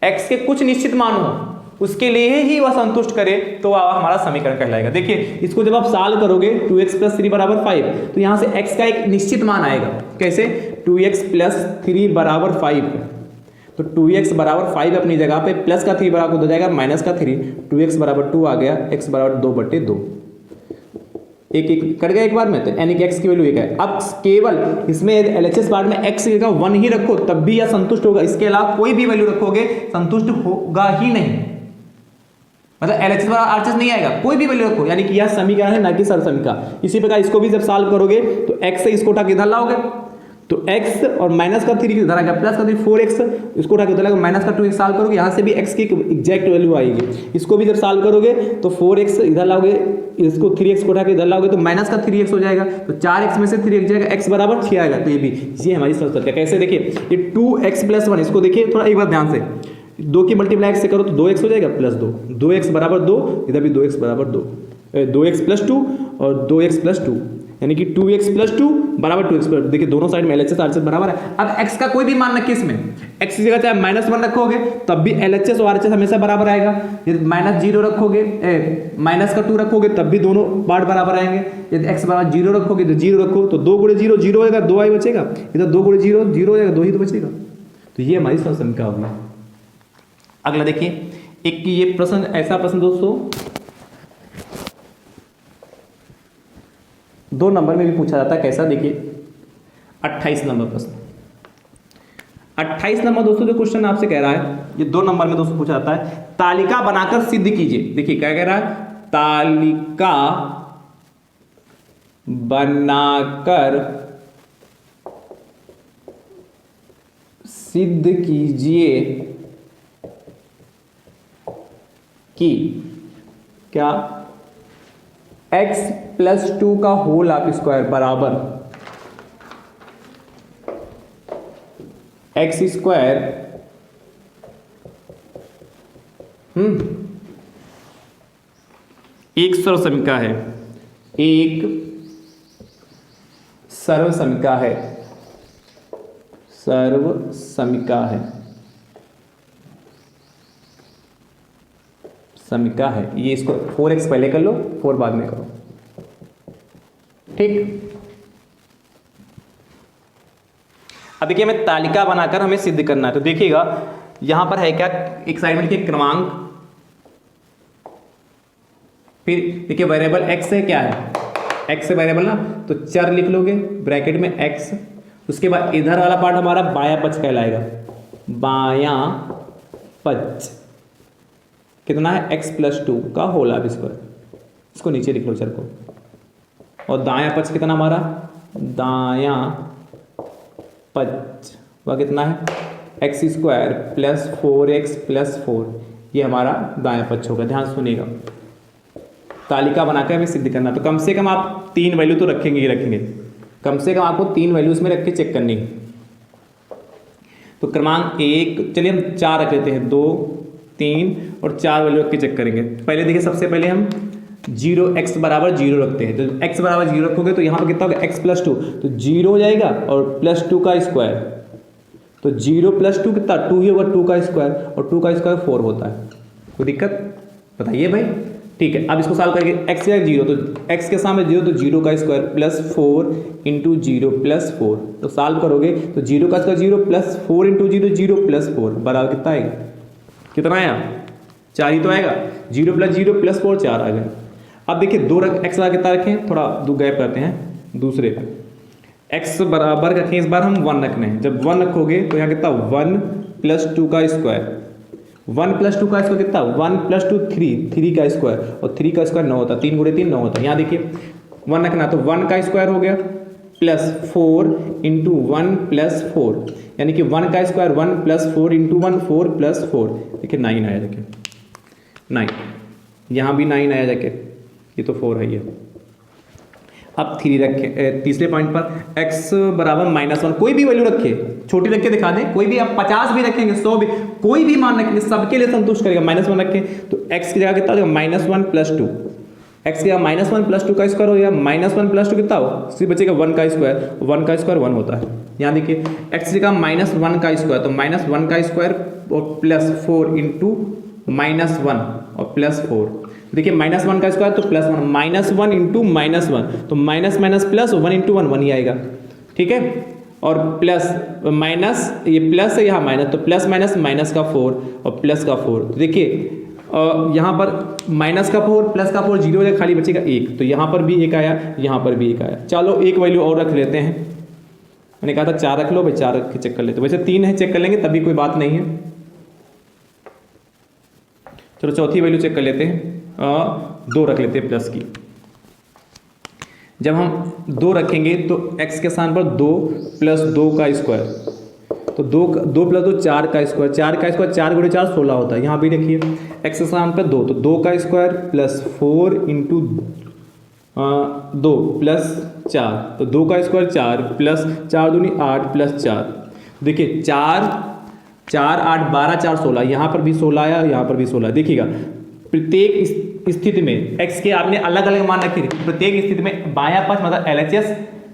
x के कुछ निश्चित मान हो उसके लिए ही वह संतुष्ट करे तो वह हमारा समीकरण कहलाएगा। देखिए, इसको जब आप सॉल्व करोगे 2x + 3 = 5, तो यहां से x का एक निश्चित मान आएगा। कैसे, 2x + 3 = 5, तो 2x = 5 अपनी जगह पे, प्लस का 3 बराबर हो जाएगा माइनस का 3, 2x = 2 आ गया, x = 2/2, एक कट गया एक बार में, तो यानी कि x की वैल्यू 1 है। अब केवल इसमें LHS पार्ट में x की जगह 1 ही रखो तब भी यह संतुष्ट होगा, इसके अलावा कोई भी वैल्यू रखोगे संतुष्ट होगा ही नहीं, मतलब LHS वाला RHS नहीं आएगा, कोई भी वैल्यू रखो, यानी कि यह समीकरण है ना कि सर्व समीका। इसी प्रकार इसको भी जब सॉल्व करोगे तो x से इसको उठा के इधर लाओगे तो x और माइनस का 3 इधर आ गया, प्लस का 3 4x, इसको उठा के उधर लाओगे, माइनस का 2x सॉल्व करोगे, यहाँ से भी x की एग्जैक्ट वैल्यू आएगी। इसको भी जब सॉल्व करोगे तो 4x इधर लाओगे, इसको 3x को उठा के इधर लाओगे तो माइनस का 3x हो जाएगा, तो 4x में से 3x जाएगा, x = 6 आएगा। तो ये हमारी सर्व समीका। कैसे, देखिए ये 2x + 1, इसको देखिए थोड़ा एक बार ध्यान से, 2 की मल्टीप्लाई x से करो तो 2x हो जाएगा प्लस 2, 2x = 2, इधर भी 2x = 2, 2x + 2 और 2x + 2, यानी कि 2x + 2 = 2x+। देखिए दोनों साइड में LHS RHS बराबर है। अब x का कोई भी मान रखिए, इसमें x की जगह चाहे -1 रखोगे तब भी LHS और RHS हमेशा बराबर आएगा, यदि -0 रखोगे, -2 रखोगे तब भी दोनों पार्ट बराबर आएंगे। यदि x = 0 रखोगे तो 0 रखो तो 2 × 0 0 होगा, 2 ही बचेगा, इधर 2 × 0 0 हो जाएगा, 2 ही तो बचेगा। तो ये हमारी सर्व समीका होगी। अगला देखिए, एक ये प्रश्न, ऐसा प्रश्न दोस्तों 2 नंबर में भी पूछा जाता है। कैसा, देखिए 28 नंबर प्रश्न, 28 नंबर दोस्तों जो क्वेश्चन आपसे कह रहा है, ये 2 नंबर में दोस्तों पूछा जाता है, तालिका बनाकर सिद्ध कीजिए। देखिए क्या कह रहा है, तालिका बनाकर सिद्ध कीजिए कि क्या x + 2 का होल ऑफ स्क्वायर बराबर x स्क्वायर एक सर्व समीका है, एक सर्व समीका है, सर्व समीका है, समीका है। ये इसको 4x पहले कर लो, 4 बाद में करो, ठीक। अब देखिए हमें तालिका बनाकर हमें सिद्ध करना है, तो देखिएगा यहां पर है क्या, एक साइड में लिखिए क्रमांक, फिर देखिए वेरिएबल x है, क्या है x है वेरिएबल ना, तो चर लिख लोगे ब्रैकेट में x, उसके बाद इधर वाला पार्ट हमारा बायां पक्ष कहलाएगा, बायां पक्ष कितना है, x + 2 का होल ऑफ स्क्वायर, इसको नीचे लिख लो चर को। और दायां पक्ष कितना हमारा, दायां पक्ष वह कितना है, x square plus 4x plus 4, ये हमारा दायां पक्ष होगा। ध्यान सुनिएगा, तालिका बनाकर हमें सिद्ध करना, तो कम से कम आप 3 वैल्यू तो रखेंगे ही रखेंगे, कम से कम आपको 3 वैल्यू इसमें रख के चेक करनी है। तो क्रमांक 1, चलिए हम 4 रख लेते हैं, 2 3 और 4 वैल्यू रख के चेक करेंगे। पहले देखिए, सबसे पहले हम 0 x बराबर 0 रखते हैं। तो x बराबर 0 रखोगे तो यहाँ पर कितना होगा, x प्लस 2, तो 0 हो जाएगा और प्लस 2 का स्क्वायर, तो 0 प्लस 2 कितना, 2 ही होगा, 2 का स्क्वायर, और 2 का स्क्वायर 4 होता है। कोई दिक्कत बताइए भाई, ठीक है। अब इसको सॉल्व करेंगे, x है 0, तो x के सामने 0, तो 0 का स्क्वायर प्लस 4 इंटू 0 प्लस 4, तो सॉल्व करोगे तो 0 का स्क्वायर 0 प्लस 4 इंटू 0 0 प्लस 4 बराबर कितना आएगा, कितना आया, 4 ही तो आएगा। 0 प्लस 0 प्लस 4 4 आ गया। अब देखिए 2 एक्स बराबर कितना रखें, थोड़ा दो गैप करते हैं दूसरे पे, एक्स बराबर रखें, इस बार हम 1 रखने हैं। जब 1 रखोगे तो यहाँ कितना, 1 प्लस 2 का स्क्वायर, 1 प्लस 2 का स्क्वायर कितना, 1 प्लस 2 3 का स्क्वायर, और 3 का स्क्वायर 9 होता है, 3 गुणे 3 9 होता है। यहाँ देखिए 1 रखना, तो 1 का स्क्वायर हो गया प्लस 4 इंटू 1 प्लस 4, यानी कि 1 का स्क्वायर 1 प्लस 4 इंटू 1 4 प्लस 4, देखिए 9 आया जाके, 9, यहाँ भी 9 आया जाके, ये तो 4 है ये। अब 3 रखे तीसरे पॉइंट पर, x बराबर -1, कोई भी वैल्यू रखे, छोटी रख के दिखा दें, कोई भी, आप 50 भी रखेंगे, 100 भी, कोई भी मान रखेंगे, सबके लिए संतुष्ट करेगा। -1 रखें तो x की जगह कितना हो जाएगा, -1 प्लस 2, x की जगह -1 प्लस 2 का स्क्वायर हो गया, -1 प्लस 2 कितना हो, सिर्फ बचेगा 1 का स्क्वायर, 1 का स्क्वायर 1 होता है। यहाँ देखिए x की जगह -1 का स्क्वायर, तो -1 का स्क्वायर और प्लस 4 इंटू -1 और प्लस 4, देखिए -1 का स्क्वायर तो प्लस 1, -1 इंटू -1, तो माइनस माइनस प्लस 1 इंटू 1 1 ही आएगा, ठीक है। और प्लस माइनस, ये प्लस है यहाँ माइनस, तो प्लस माइनस माइनस का 4 और प्लस का 4, तो देखिए यहाँ पर माइनस का 4 प्लस का 4 0 हो जाएगा, खाली बचेगा 1, तो यहाँ पर भी 1 आया, यहाँ पर भी 1 आया। चलो एक वैल्यू और रख लेते हैं, मैंने कहा था 4 रख लो भाई, 4 रख के चेक कर लेते, वैसे 3 है, चेक कर लेंगे तभी कोई बात नहीं है। चलो चौथी वैल्यू चेक कर लेते हैं, 2 रख लेते हैं प्लस की। जब हम 2 रखेंगे तो x के स्थान पर 2 प्लस 2 का स्क्वायर, तो 2 प्लस 2 4 का स्क्वायर, 4 का स्क्वायर 4 गुणे 4 16 होता है। यहाँ भी देखिए x के स्थान पर 2, तो 2 का स्क्वायर प्लस 4 इंटू 2 प्लस 4, तो 2 का स्क्वायर 4 प्लस 4 दूनी 8 प्लस 4, देखिए 4 8 12 4 16, यहाँ पर भी 16 आया, यहाँ पर भी 16। देखिएगा प्रत्येक स्थिति में x के आपने अलग अलग मान रखे, प्रत्येक स्थिति में बायां पक्ष मतलब LHS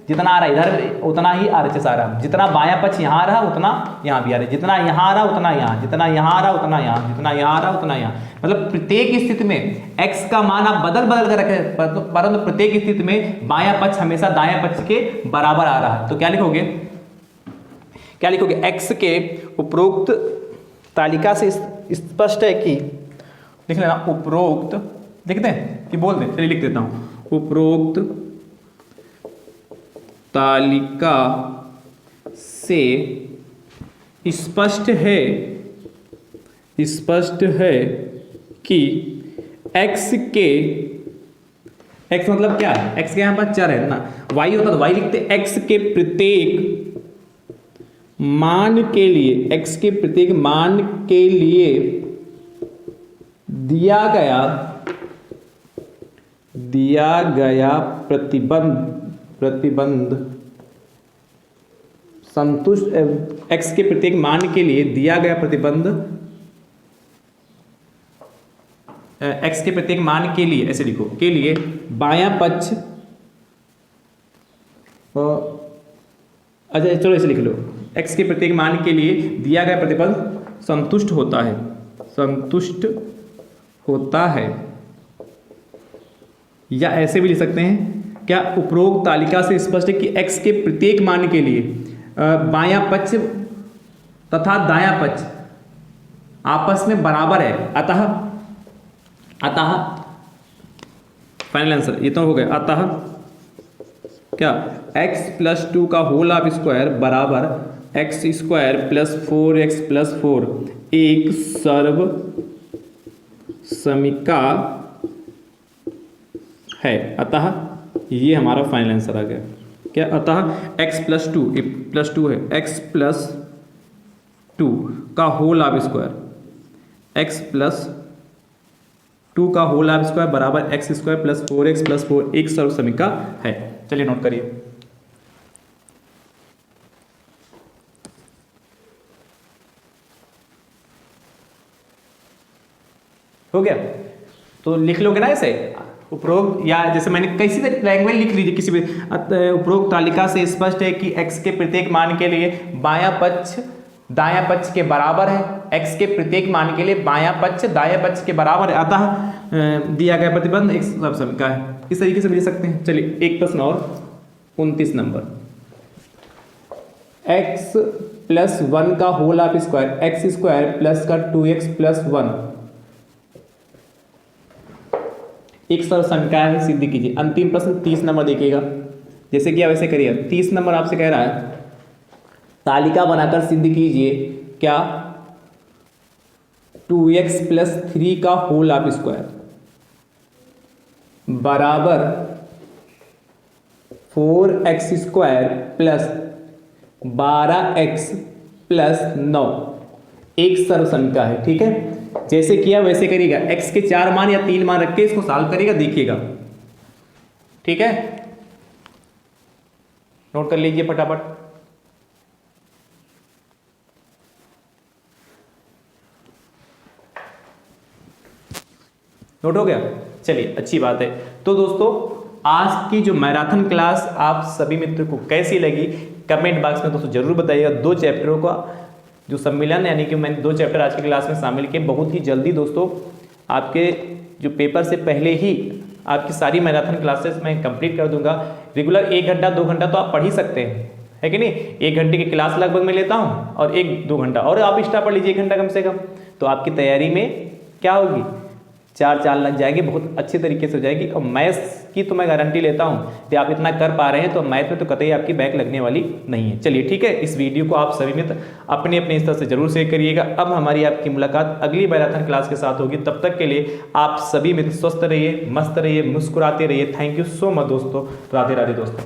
जितना आ रहा है इधर उतना ही RHS आ रहा है, जितना बायां पक्ष यहाँ आ रहा है उतना यहाँ भी आ रहा है, जितना यहाँ आ रहा है उतना यहाँ, जितना यहाँ आ रहा है उतना यहाँ, जितना यहाँ आ रहा है उतना यहाँ, मतलब प्रत्येक स्थिति में x का मान आप बदल बदल कर रखे, परंतु प्रत्येक स्थिति में बायां पक्ष हमेशा दायां पक्ष के बराबर आ रहा है। तो क्या लिखोगे, क्या लिखोगे, x के उपरोक्त तालिका से स्पष्ट है कि, लिख लेना उपरोक्त, देखते हैं कि बोल दें, चलिए लिख देता हूं, उपरोक्त तालिका से स्पष्ट है कि x के, x मतलब क्या है, x के यहाँ पर चर है ना, y होता तो y लिखते, x के प्रत्येक मान के लिए, x के प्रत्येक मान के लिए दिया गया प्रतिबंध संतुष्ट, x के प्रत्येक मान के लिए दिया गया प्रतिबंध, x के प्रत्येक मान के लिए, ऐसे लिखो, के लिए बायां पक्ष, अच्छा चलो ऐसे लिख लो, x के प्रत्येक मान के लिए दिया गया प्रतिबंध संतुष्ट होता है, संतुष्ट होता है। या ऐसे भी लिख सकते हैं, क्या उपरोक्त तालिका से स्पष्ट है कि x के प्रत्येक मान के लिए बायां पक्ष तथा दायां पक्ष आपस में बराबर है, अतः फाइनल आंसर ये तो हो गया, अतः क्या x प्लस 2 का होल ऑफ स्क्वायर बराबर x square plus 4x plus 4 एक सर्व समीका है। अतः ये हमारा फाइनल आंसर आ गया। क्या? अतः x प्लस टू है, x प्लस टू का whole of square, x plus two का होल ऑफ स्क्वायर बराबर x square plus 4x plus 4 एक सर्व समीका है। चलिए नोट करिए। हो गया? तो लिख लोगे ना ऐसे उपरोक्त, या जैसे मैंने किसी लैंग्वेज लिख लीजिए किसी भी। उपरोक्त तालिका से स्पष्ट है कि x के प्रत्येक मान के लिए बायां पक्ष दायां पक्ष के बराबर है। x के प्रत्येक मान के लिए बायां पक्ष दायां पक्ष के बराबर है, अतः दिया गया प्रतिबंध एक सर्व समीका है। इस तरीके से लिख सकते हैं। चलिए एक प्रश्न और, 29 नंबर। x प्लस 1 का whole of square, x square plus का 2x प्लस 1 एक सर्व समीका है, सिद्ध कीजिए। अंतिम प्रश्न 30 नंबर देखिएगा। जैसे कि वैसे करिए। 30 नंबर आपसे कह रहा है तालिका बनाकर सिद्ध कीजिए क्या 2x प्लस 3 का होल ऑफ स्क्वायर बराबर 4x square plus 12x plus 9 एक सर्व समीका है। ठीक है, जैसे किया वैसे करिएगा। x के 4 मान या 3 मान रख के इसको सॉल्व करिएगा, देखिएगा। ठीक है, नोट कर लीजिए फटाफट। नोट हो गया? चलिए अच्छी बात है। तो दोस्तों आज की जो मैराथन क्लास आप सभी मित्रों को कैसी लगी कमेंट बॉक्स में दोस्तों जरूर बताइएगा। 2 चैप्टरों का जो सम्मिलन, यानी कि मैंने 2 चैप्टर आज की क्लास में शामिल किए। बहुत ही जल्दी दोस्तों आपके जो पेपर से पहले ही आपकी सारी मैराथन क्लासेस मैं कंप्लीट कर दूंगा। रेगुलर 1 घंटा 2 घंटा तो आप पढ़ ही सकते हैं, है कि नहीं। 1 घंटे की क्लास लगभग मैं लेता हूँ और 1-2 घंटा और आप एक्स्ट्रा पढ़ लीजिए 1 घंटा कम से कम, तो आपकी तैयारी में क्या होगी 4 चाल लग जाएगी, बहुत अच्छे तरीके से हो जाएगी। और मैथ्स की तो मैं गारंटी लेता हूँ कि आप इतना कर पा रहे हैं तो मैथ में तो कतई आपकी बैक लगने वाली नहीं है। चलिए ठीक है, इस वीडियो को आप सभी मित्र अपने अपने स्तर से जरूर शेयर करिएगा। अब हमारी आपकी मुलाकात अगली मैराथन क्लास के साथ होगी। तब तक के लिए आप सभी मित्र स्वस्थ रहिए, मस्त रहिए, मुस्कुराते रहिए। थैंक यू सो मच दोस्तों। राधे राधे दोस्तों।